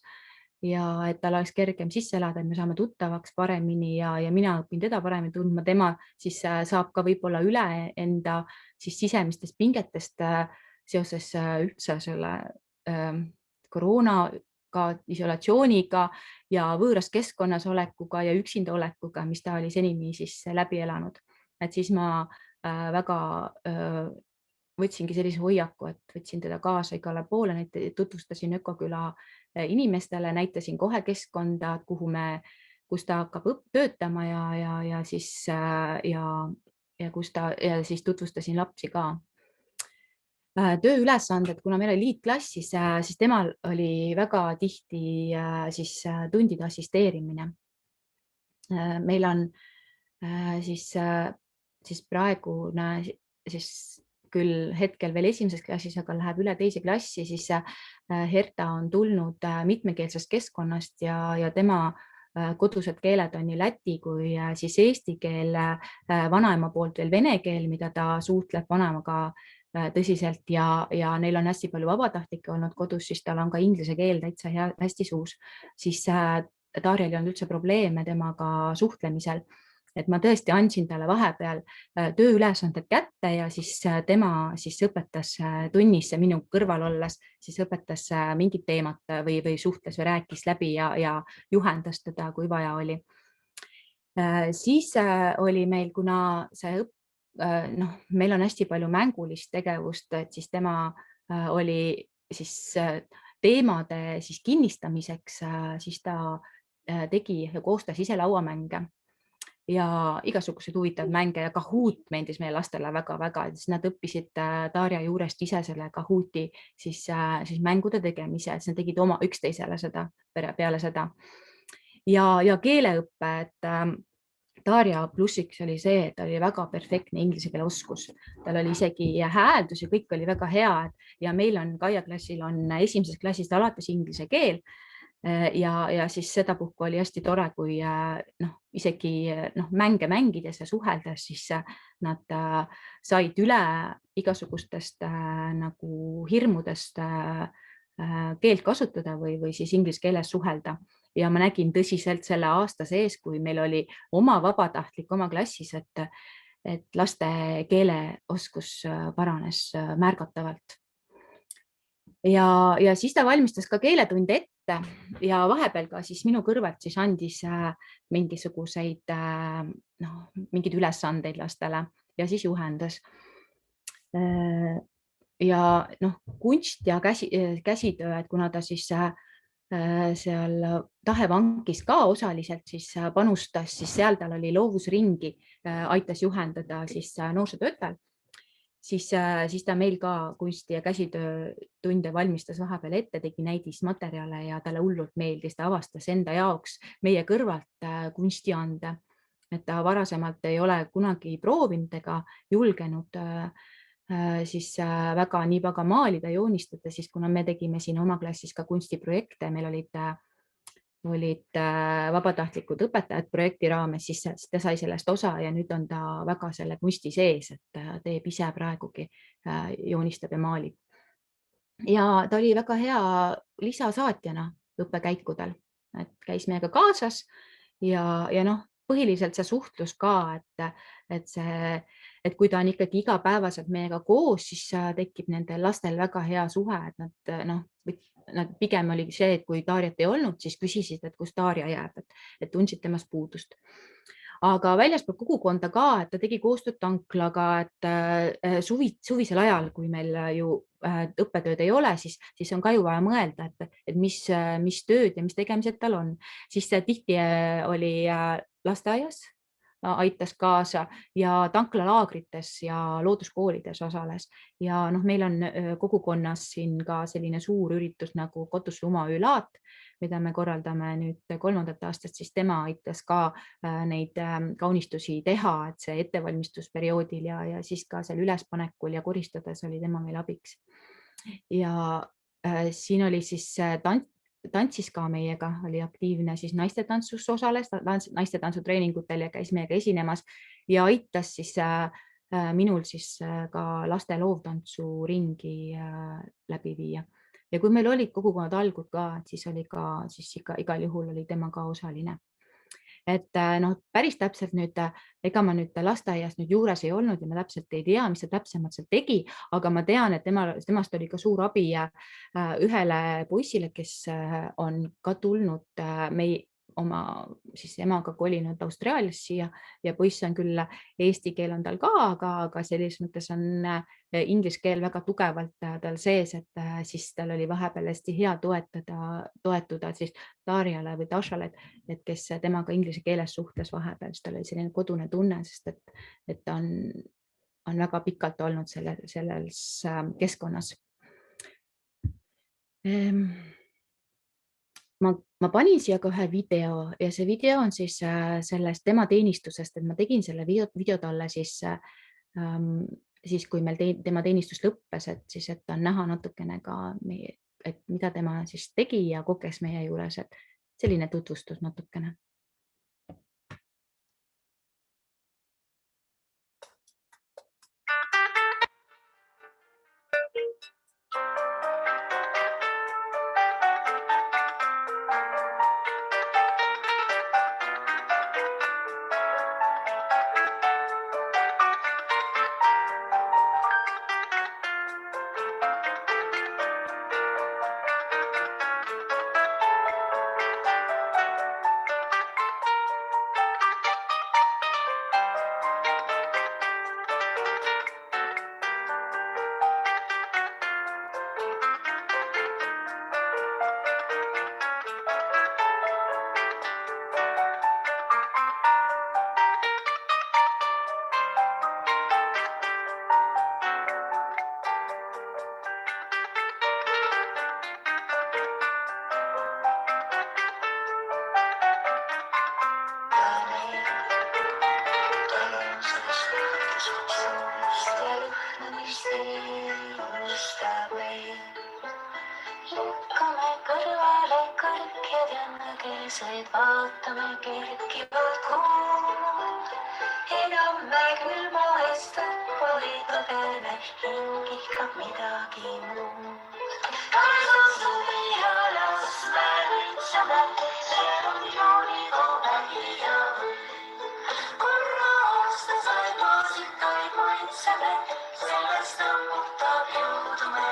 ja et tal oleks kergem sisse elada, et me saame tuttavaks paremini ja mina õpin teda paremini tundma, tema siis saab ka võib-olla üle enda siis sisemistest pingetest seoses üldse selle koroonaga, isolatsiooniga ja võõras keskkonnas olekuga ja üksinda olekuga, mis ta oli senini siis läbi elanud. Et siis ma väga võtsingi sellise hoiaku, et võtsin teda kaasa igale poole, tutvustasin Ökoküla inimestele, näitasin kohe keskkonda, kus ta hakkab töötama ja siis tutvustasin lapsi ka. Tööülesanded, kuna meil oli liitklass, siis temal oli väga tihti siis tundide assisteerimine. Meil on siis praegune siis küll hetkel veel esimeses klassis, aga läheb üle teise klassi, siis Herta on tulnud mitmekeelsest keskkonnast ja tema kodused keeled on nii läti kui siis eesti keel, vanaema poolt veel vene keel, mida ta suhtleb vanaemaga tõsiselt ja neil on hästi palju vabatahtlikke olnud kodus, siis tal on ka inglise keel täitsa hästi suus. Siis Darjal ei olnud üldse probleeme temaga suhtlemisel. Et ma tõesti andsin talle vahepeal tööülesanded kätte ja siis tema siis õpetas tunnis minu kõrval olles, siis õpetas mingit teemat või suhtles või rääkis läbi ja juhendas teda, kui vaja oli. Siis oli meil, kuna meil on hästi palju mängulist tegevust, et siis tema oli siis teemade siis kinnistamiseks, siis ta tegi ja koostas ise lauamänge ja igasuguseid huvitavaid mänge ja Kahoot meeldis meie lastele väga-väga, siis nad õppisid Darja juurest ise selle Kahooti siis mängude tegemise, et nad tegid oma üksteisele seda peale seda. Ja keeleõppe, et Darja plussiks oli see, et ta oli väga perfektne inglise keele oskus. Tal oli isegi hääldus ja kõik oli väga hea ja meil on Kaia klassil on esimeses klassis alates inglise keel. Ja siis sedapuhku oli hästi tore, kui isegi mänge mängides ja suheldes, siis nad said üle igasugustest nagu hirmudest keelt kasutada või siis inglise keeles suhelda. Ja ma nägin tõsiselt selle aasta sees, kui meil oli oma vabatahtlik oma klassis, et laste keeleoskus paranes märgatavalt. Ja siis ta valmistas ka keeletunde ette ja vahepeal ka siis minu kõrvalt siis andis mingisuguseid mingeid ülesandeid lastele ja siis juhendas. Ja kunst ja käsitöö, et kuna ta siis seal Tahevankis ka osaliselt siis panustas, siis seal tal oli loovusringi, aitas juhendada siis noorsootöötajal. siis ta meil ka kunsti- ja käsitöötunde valmistas vahepeal ette, tegi näidismaterjale ja talle hullult meeldis, ta avastas enda jaoks meie kõrvalt kunstiande, et ta varasemalt ei ole kunagi proovinud ega julgenud siis väga nii väga maalida, joonistada, siis kuna me tegime siin oma klassis ka kunstiprojekte, meil olid vabatahtlikud õpetajad projekti raames, siis ta sai sellest osa ja nüüd on ta väga selle kunsti sees, et teeb ise praegugi, joonistab ja maalib. Ja ta oli väga hea lisasaatjana õppekäikudel, et käis meiega kaasas ja põhiliselt see suhtlus ka, et kui ta on ikkagi igapäevaselt meiega koos, siis tekib nendel lastel väga hea suhe, et nad pigem oli see, et kui Darjat ei olnud, siis küsisid, et kus Darja jääb, et tundsid temast puudust. Aga väljaspool kogukonda ka, et ta tegi koostööd tanklaga, et suvisel ajal, kui meil ju õppetööd ei ole, siis on ka ju vaja mõelda, et mis tööd ja mis tegemised tal on. Siis tihti oli lasteaias, aitas kaasa ja tanklalaagrites ja looduskoolides osales. Ja meil on kogukonnas siin ka selline suur üritus nagu Kotusse Umaöölaat, mida me korraldame nüüd 3. aastast, siis tema aitas ka neid kaunistusi teha, et see ettevalmistusperioodil ja siis ka seal ülespanekul ja koristades oli tema meil abiks. Ja siin oli siis tantsis ka meiega, oli aktiivne, siis naistetantsus osales, naistetantsutreeningutel ja käis meiega esinemas ja aitas siis minul siis ka laste loovtantsuringi läbi viia. Ja kui meil olid kogukonnad algud ka, siis oli ka, siis igal juhul oli tema ka osaline. Et päris täpselt nüüd, ega ma nüüd lasteaias nüüd juures ei olnud ja ma täpselt ei tea, mis ta täpsemalt seal tegi, aga ma tean, et temast oli ka suur abi ühele poissile, kes on ka tulnud oma siis emaga kolinud Austraalias siia ja poiss on küll, eesti keel on tal ka, aga selles mõttes on inglise keel väga tugevalt tal sees, et siis tal oli vahepeal hästi hea toetuda siis Darjale või Dashale, et kes temaga inglise keeles suhtles vahepeal, siis tal oli selline kodune tunne, sest et ta on väga pikalt olnud selles keskkonnas. Ma panin siia ka ühe video ja see video on siis sellest tema teenistusest, et ma tegin selle video talle siis, kui meil tema teenistus lõppes, et siis, et on näha natukene ka, et mida tema siis tegi ja koges meie juures, et selline tutvustus natukene. Vaatame kerkivad kuud, enam me külma eest või põgene, hing ihkab midagi muud. Kaetud suvi alas me võitsame, see on joonikobe ja korra aastas aimasikaid maitseme, sellest tõmmutab jõudu me.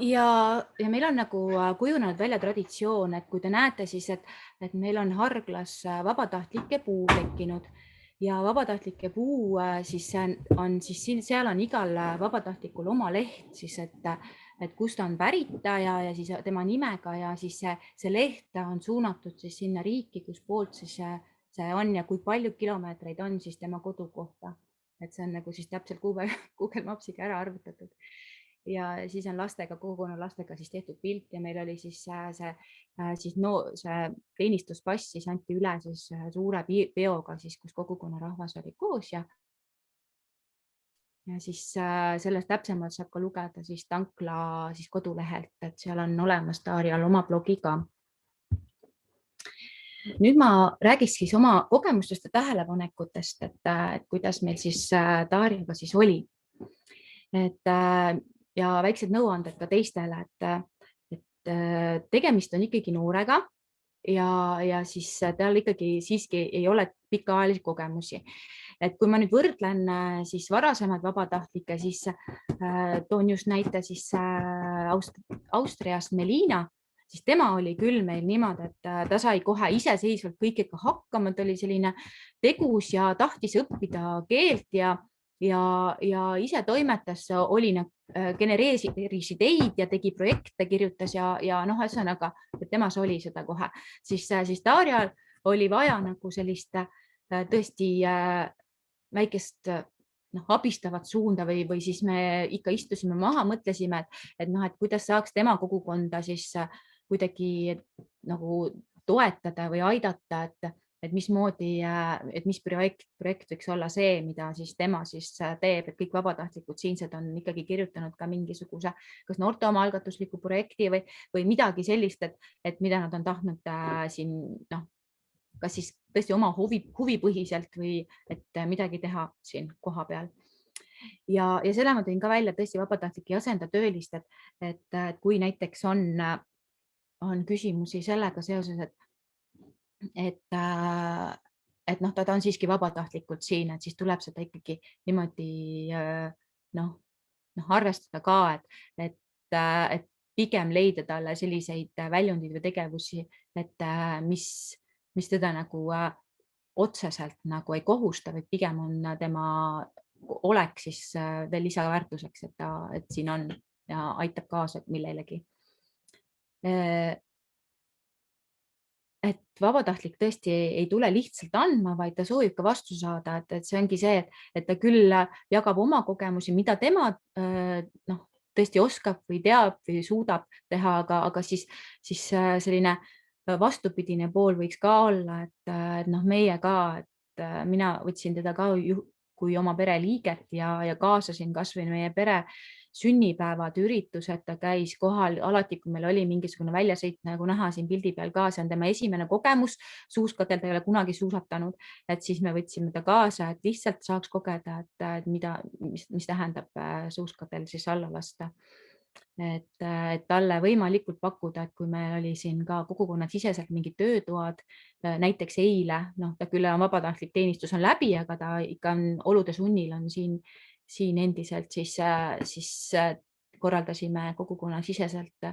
ja meil on nagu kujunenud välja traditsioon, et kui te näete, siis et meil on Harglas vabatahtlike puu tekkinud ja vabatahtlike puu siis on siis siin, seal on igal vabatahtlikul oma leht siis, et kust ta on pärit ja siis tema nimega ja siis see leht on suunatud siis sinna riiki, kus poolt siis see on ja kui palju kilomeetreid on siis tema kodu kohta. Et see on nagu siis täpselt Google Mapsiga ära arvutatud. Ja siis on lastega, kogukonna lastega siis tehtud pilt ja meil oli siis see teenistuspass siis anti üle siis suure peoga siis, kus kogukonna rahvas oli koos ja siis sellest täpsemalt saab ka lugeda siis Tankla siis kodulehelt, et seal on olemas Darjal oma blogi ka. Nüüd ma räägiks siis oma kogemustest ja tähelepanekutest, et kuidas meil siis Darjaga siis oli. Ja väiksed nõuanded ka teistele, et tegemist on ikkagi noorega ja siis tal ikkagi siiski ei ole pikaajalisi kogemusi. Et kui ma nüüd võrdlen siis varasemad vabatahtlikke, siis toon just näite siis Austriast Melina, siis tema oli küll meil niimoodi, et ta sai kohe iseseisvalt kõigega hakkama, ta oli selline tegus ja tahtis õppida keelt ja ise toimetas, genereeris ideid ja tegi projekte, kirjutas ja noh, ühesõnaga, et temas oli seda kohe. Siis Darjal oli vaja nagu sellist tõesti väikest abistavat suunda või siis me ikka istusime maha, mõtlesime, et kuidas saaks tema kogukonda siis kuidagi nagu toetada või aidata, et mismoodi, et mis projekt võiks olla see, mida siis tema siis teeb, et kõik vabatahtlikud siinsed on ikkagi kirjutanud ka mingisuguse kas noorte omaalgatusliku projekti või midagi sellist, et mida nad on tahtnud siin, kas siis tõesti oma huvipõhiselt või et midagi teha siin koha peal. Ja selle ma tõin ka välja tõesti vabatahtlike asendatöölist, et kui näiteks on küsimusi sellega seoses, et ta on siiski vabatahtlikult siin, et siis tuleb seda ikkagi niimoodi arvestada ka, et pigem leida talle selliseid väljundeid või tegevusi, et mis teda nagu otseselt nagu ei kohusta, vaid pigem on tema olek siis veel lisaväärtuseks, et siin on ja aitab kaasa millelegi. Et vabatahtlik tõesti ei tule lihtsalt andma, vaid ta soovib ka vastu saada, et see ongi see, et ta küll jagab oma kogemusi, mida tema tõesti oskab või teab või suudab teha, aga siis selline vastupidine pool võiks ka olla, et meie ka, et mina võtsin teda ka kui oma pereliiget ja kaasasin kasvõi meie pere sünnipäevad, üritused, ta käis kohal alati, kui meil oli mingisugune väljasõit, nagu näha siin pildi peal ka, see on tema esimene kogemus suuskadel, ta ei ole kunagi suusatanud, et siis me võtsime ta kaasa, et lihtsalt saaks kogeda, et mis tähendab suuskadel siis alla lasta. Et talle võimalikult pakkuda, et kui meil oli siin ka kogukonna siseselt mingid töötoad, näiteks eile, ta küll on vabatahtlik teenistus on läbi, aga ta ikka on olude sunnil on siin endiselt, siis korraldasime kogukonna siseselt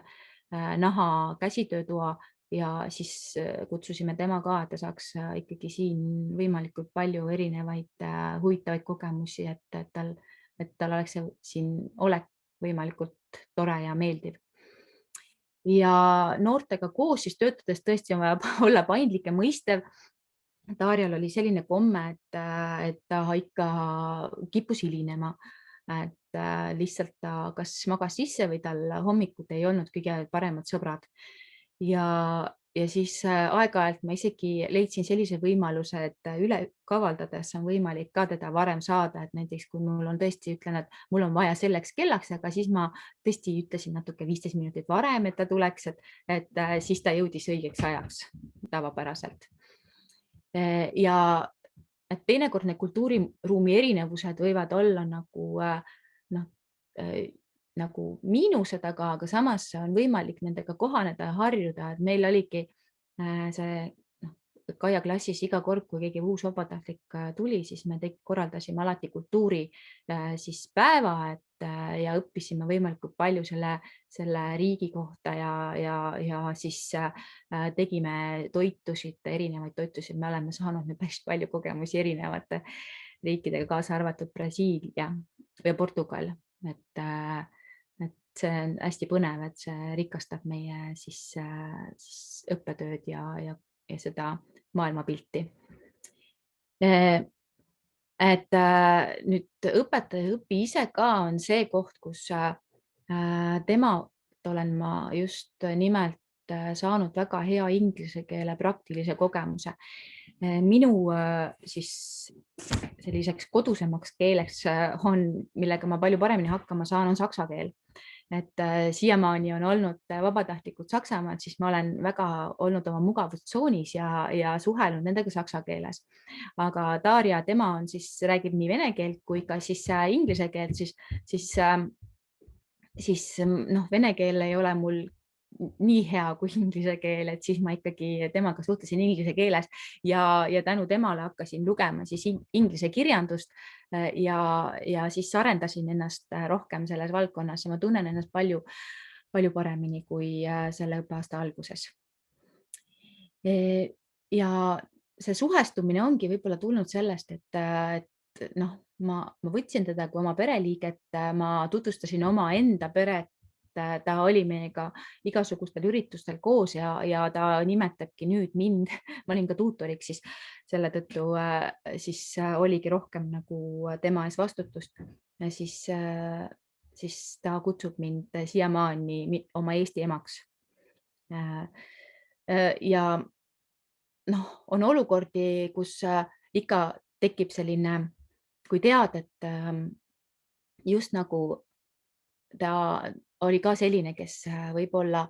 naha käsitöötoa ja siis kutsusime tema ka, et ta saaks ikkagi siin võimalikult palju erinevaid huvitavaid kogemusi, et tal oleks siin olek võimalikult tore ja meeldiv. Ja noortega koos siis töötades tõesti on vaja olla paindlik ja mõistev. Darjal oli selline komme, et ta ikka kippus hilinema, et lihtsalt ta kas magas sisse või tal hommikud ei olnud kõige paremad sõbrad. Ja siis aeg-ajalt ma isegi leidsin sellise võimaluse, et üle kavaldades on võimalik ka teda varem saada, et näiteks kui mul on tõesti, ütlen, et mul on vaja selleks kellaks, aga siis ma tõesti ütlesin natuke 15 minutit varem, et ta tuleks, et siis ta jõudis õigeks ajaks tavapäraselt. Ja et teinekord need kultuuriruumi erinevused võivad olla nagu miinused, aga samas on võimalik nendega kohaneda ja harjuda, et meil oligi see Kaia klassis iga kord, kui keegi uus vabatahtlik tuli, siis me korraldasime alati kultuuri siis päeva, ja õppisime võimalikult palju selle riigi kohta ja siis tegime erinevaid toitusid. Me oleme saanud nüüd päris palju kogemusi erinevate riikidega, kaasa arvatud Brasiilia ja Portugal. Et see on hästi põnev, et see rikastab meie siis õppetööd ja seda maailmapilti. Et nüüd õpetaja õpi ise ka on see koht, kus temalt olen ma just nimelt saanud väga hea inglise keele praktilise kogemuse. Minu siis selliseks kodusemaks keeleks millega ma palju paremini hakkama saan, on saksa keel. Et siiamaani on olnud vabatahtlikud Saksamaal, siis ma olen väga olnud oma mugavustsoonis ja suhelnud nendega saksa keeles. Aga Darja, tema on siis räägib nii vene keelt kui ka siis inglise keelt, siis vene keel ei ole mul nii hea kui inglise keel, et siis ma ikkagi temaga suhtlesin inglise keeles ja tänu temale hakkasin lugema siis inglise kirjandust ja siis arendasin ennast rohkem selles valdkonnas ja ma tunnen ennast palju paremini kui selle õppeaasta alguses. Ja see suhestumine ongi võib-olla tulnud sellest, et ma võtsin teda kui oma pereliiget, ma tutvustasin oma enda peret, ta oli meiega igasugustel üritustel koos ja ta nimetabki nüüd mind, ma olin ka tuutoriks, siis selle tõttu siis oligi rohkem nagu tema ees vastutust. Siis ta kutsub mind siiamaani oma Eesti emaks. Ja on olukordi, kus ikka tekib selline, kui tead, et just nagu ta oli ka selline, kes võib-olla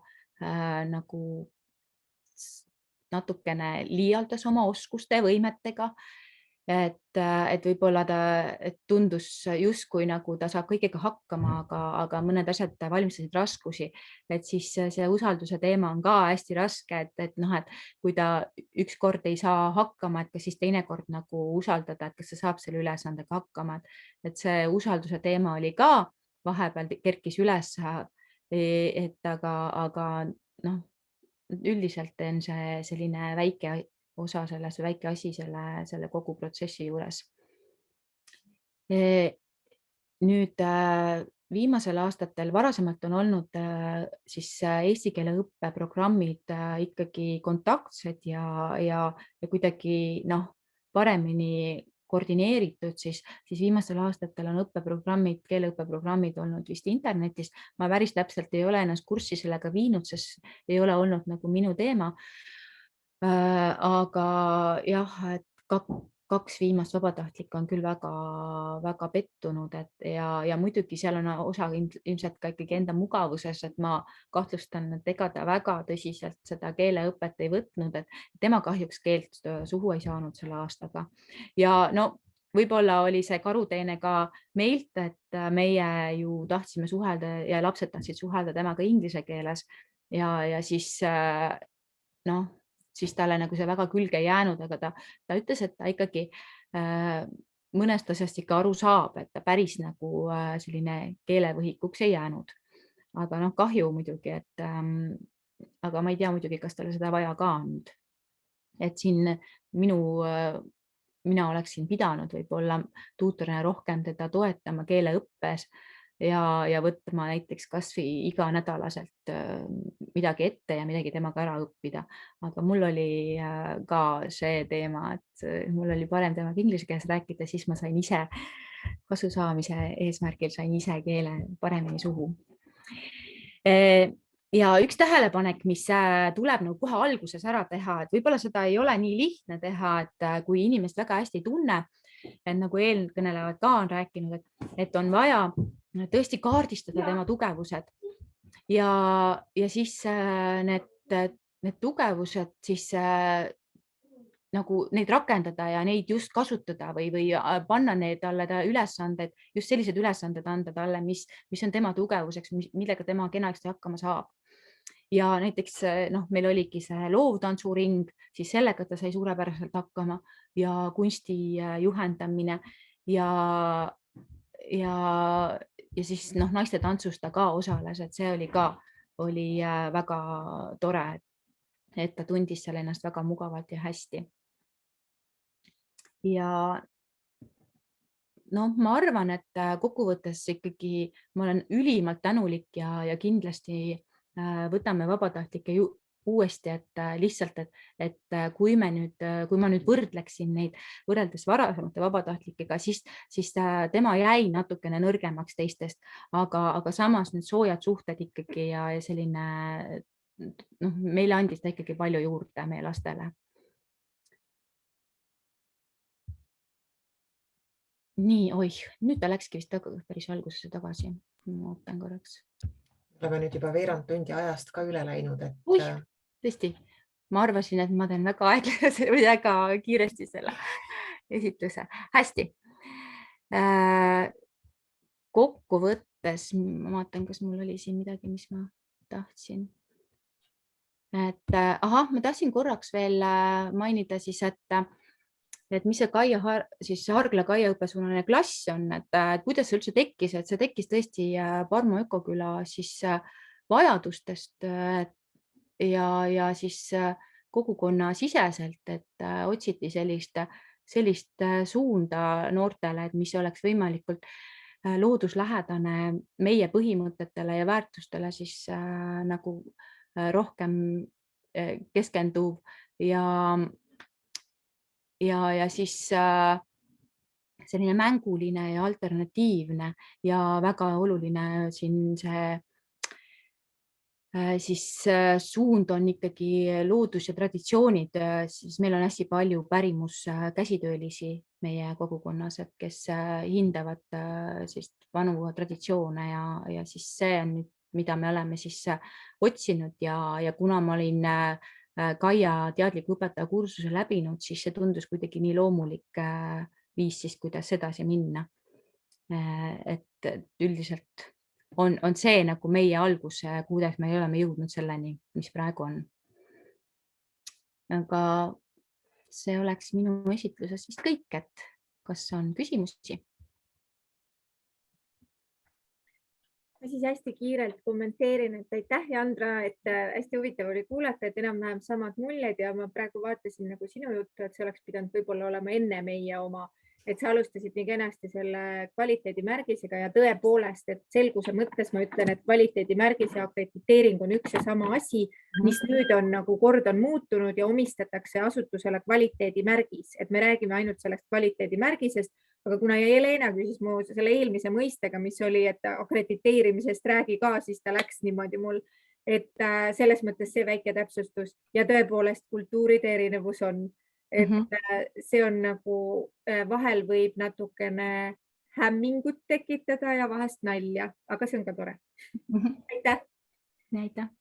nagu natukene liialdas oma oskuste võimetega, et võib-olla ta tundus justkui nagu ta saab kõigega hakkama, aga mõned asjad valmistasid raskusi, et siis see usalduse teema on ka hästi raske, et kui ta ükskord ei saa hakkama, et kas siis teinekord nagu usaldada, et kas ta saab selle ülesandega hakkama, et see usalduse teema oli ka vahepeal kerkis üles, aga üldiselt on see selline väike osa selles, väike asi selle kogu protsessi juures. Nüüd viimasel aastatel, varasemalt on olnud siis eesti keele õppeprogrammid ikkagi kontaktsed ja kuidagi paremini koordineeritud, siis viimastel aastatel on keeleõppeprogrammid olnud vist internetis. Ma päris täpselt ei ole ennast kurssi sellega viinud, sest ei ole olnud nagu minu teema. Aga jah, et 2 viimast vabatahtlikku on küll väga pettunud ja muidugi seal on osa ilmselt ka ikkagi enda mugavuses, et ma kahtlustan, et ega ta väga tõsiselt seda keeleõpet ei võtnud, et tema kahjuks keelt suhu ei saanud selle aastaga. Ja võib-olla oli see karuteene ka meilt, et meie ju tahtsime suhelda ja lapsed tahtsid suhelda temaga inglise keeles ja siis talle nagu see väga külge ei jäänud, aga ta ütles, et ta ikkagi mõnest asjast ikka aru saab, et ta päris nagu selline keelevõhikuks ei jäänud. Aga kahju muidugi, aga ma ei tea muidugi, kas talle seda vaja ka on. Et siin mina oleksin pidanud võib-olla tuutorina rohkem teda toetama keeleõppes ja võtma näiteks kas või iganädalaselt midagi ette ja midagi temaga ära õppida. Aga mul oli ka see teema, et mul oli parem temaga inglise keeles rääkida, siis ma sain ise kasu saamise eesmärgil sain ise keele paremini suhu. Ja üks tähelepanek, mis tuleb nagu kohe alguses ära teha, et võib-olla seda ei ole nii lihtne teha, et kui inimest väga hästi ei tunne, et nagu eelkõnelejad ka on rääkinud, et on vaja tõesti kaardistada tema tugevused ja siis need tugevused siis nagu neid rakendada ja neid just kasutada või panna talle ülesanded, just sellised ülesanded anda talle, mis on tema tugevuseks, millega tema kenasti hakkama saab. Ja näiteks meil oligi see loovtantsuring, siis sellega ta sai suurepäraselt hakkama ja kunsti juhendamine ja ja siis naiste tantsust ta ka osales, et see oli väga tore, et ta tundis seal ennast väga mugavalt ja hästi. Ja ma arvan, et kokkuvõttes ikkagi ma olen ülimalt tänulik ja kindlasti võtame vabatahtlike uuesti, et lihtsalt, et kui ma nüüd võrdleksin neid võrreldes varasemate vabatahtlikega, siis tema jäi natukene nõrgemaks teistest, aga samas need soojad suhted ikkagi ja selline, meile andis ta ikkagi palju juurde meie lastele. Nii, nüüd ta läkski vist päris algusesse tagasi. Ma ootan korraks. Oleme nüüd juba veerand tundi ajast ka üle läinud. Tõesti, ma arvasin, et ma teen väga kiiresti selle esitluse. Hästi. Kokkuvõttes, ma vaatan, kas mul oli siin midagi, mis ma tahtsin. Ma tahtsin korraks veel mainida siis, et mis see Hargla Kaia õppesuunaline klass on, et kuidas see üldse tekkis, et see tekkis tõesti Parmo Ökoküla siis vajadustest ja siis kogukonna siseselt, et otsiti sellist suunda noortele, et mis oleks võimalikult looduslähedane meie põhimõtetele ja väärtustele siis nagu rohkem keskenduv ja siis selline mänguline ja alternatiivne ja väga oluline siin see siis suund on ikkagi loodus ja traditsioonid, siis meil on hästi palju pärimuskäsitöölisi meie kogukonnas, et kes hindavad vanu traditsioone ja siis see on nüüd, mida me oleme siis otsinud ja kuna ma olin Kaia teadliku õpetaja kursuse läbinud, siis see tundus kuidagi nii loomulik viis siis, kuidas edasi minna. Et üldiselt on see nagu meie algus, kuidas me oleme jõudnud selleni, mis praegu on. Aga see oleks minu esitluses vist kõik, et kas on küsimusi? Ma siis hästi kiirelt kommenteerin, et aitäh, Jandra, et hästi huvitav oli kuulata, et enam-vähem samad muljed ja ma praegu vaatasin nagu sinu juttu, et see oleks pidanud võib-olla olema enne meie oma, et sa alustasid nii kenasti selle kvaliteedimärgisega ja tõepoolest, et selguse mõttes ma ütlen, et kvaliteedimärgis ja akrediteering on üks ja sama asi, mis nüüd on nagu kord on muutunud ja omistatakse asutusele kvaliteedimärgis, et me räägime ainult sellest kvaliteedimärgisest. Aga kuna Jelena küsis mu selle eelmise mõistega, mis oli, et akrediteerimisest räägi ka, siis ta läks niimoodi mul, et selles mõttes see väike täpsustus ja tõepoolest kultuuride erinevus on, et see on nagu vahel võib natukene hämmingut tekitada ja vahest nalja, aga see on ka tore. Aitäh! Aitäh!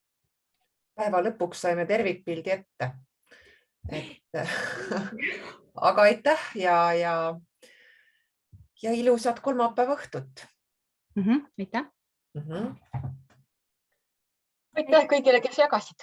Päeva lõpuks saime tervikpildi ette. Aga aitäh ja ilusat kolmapäeva õhtut. Aitäh. Aitäh kõigile, kes jagasid.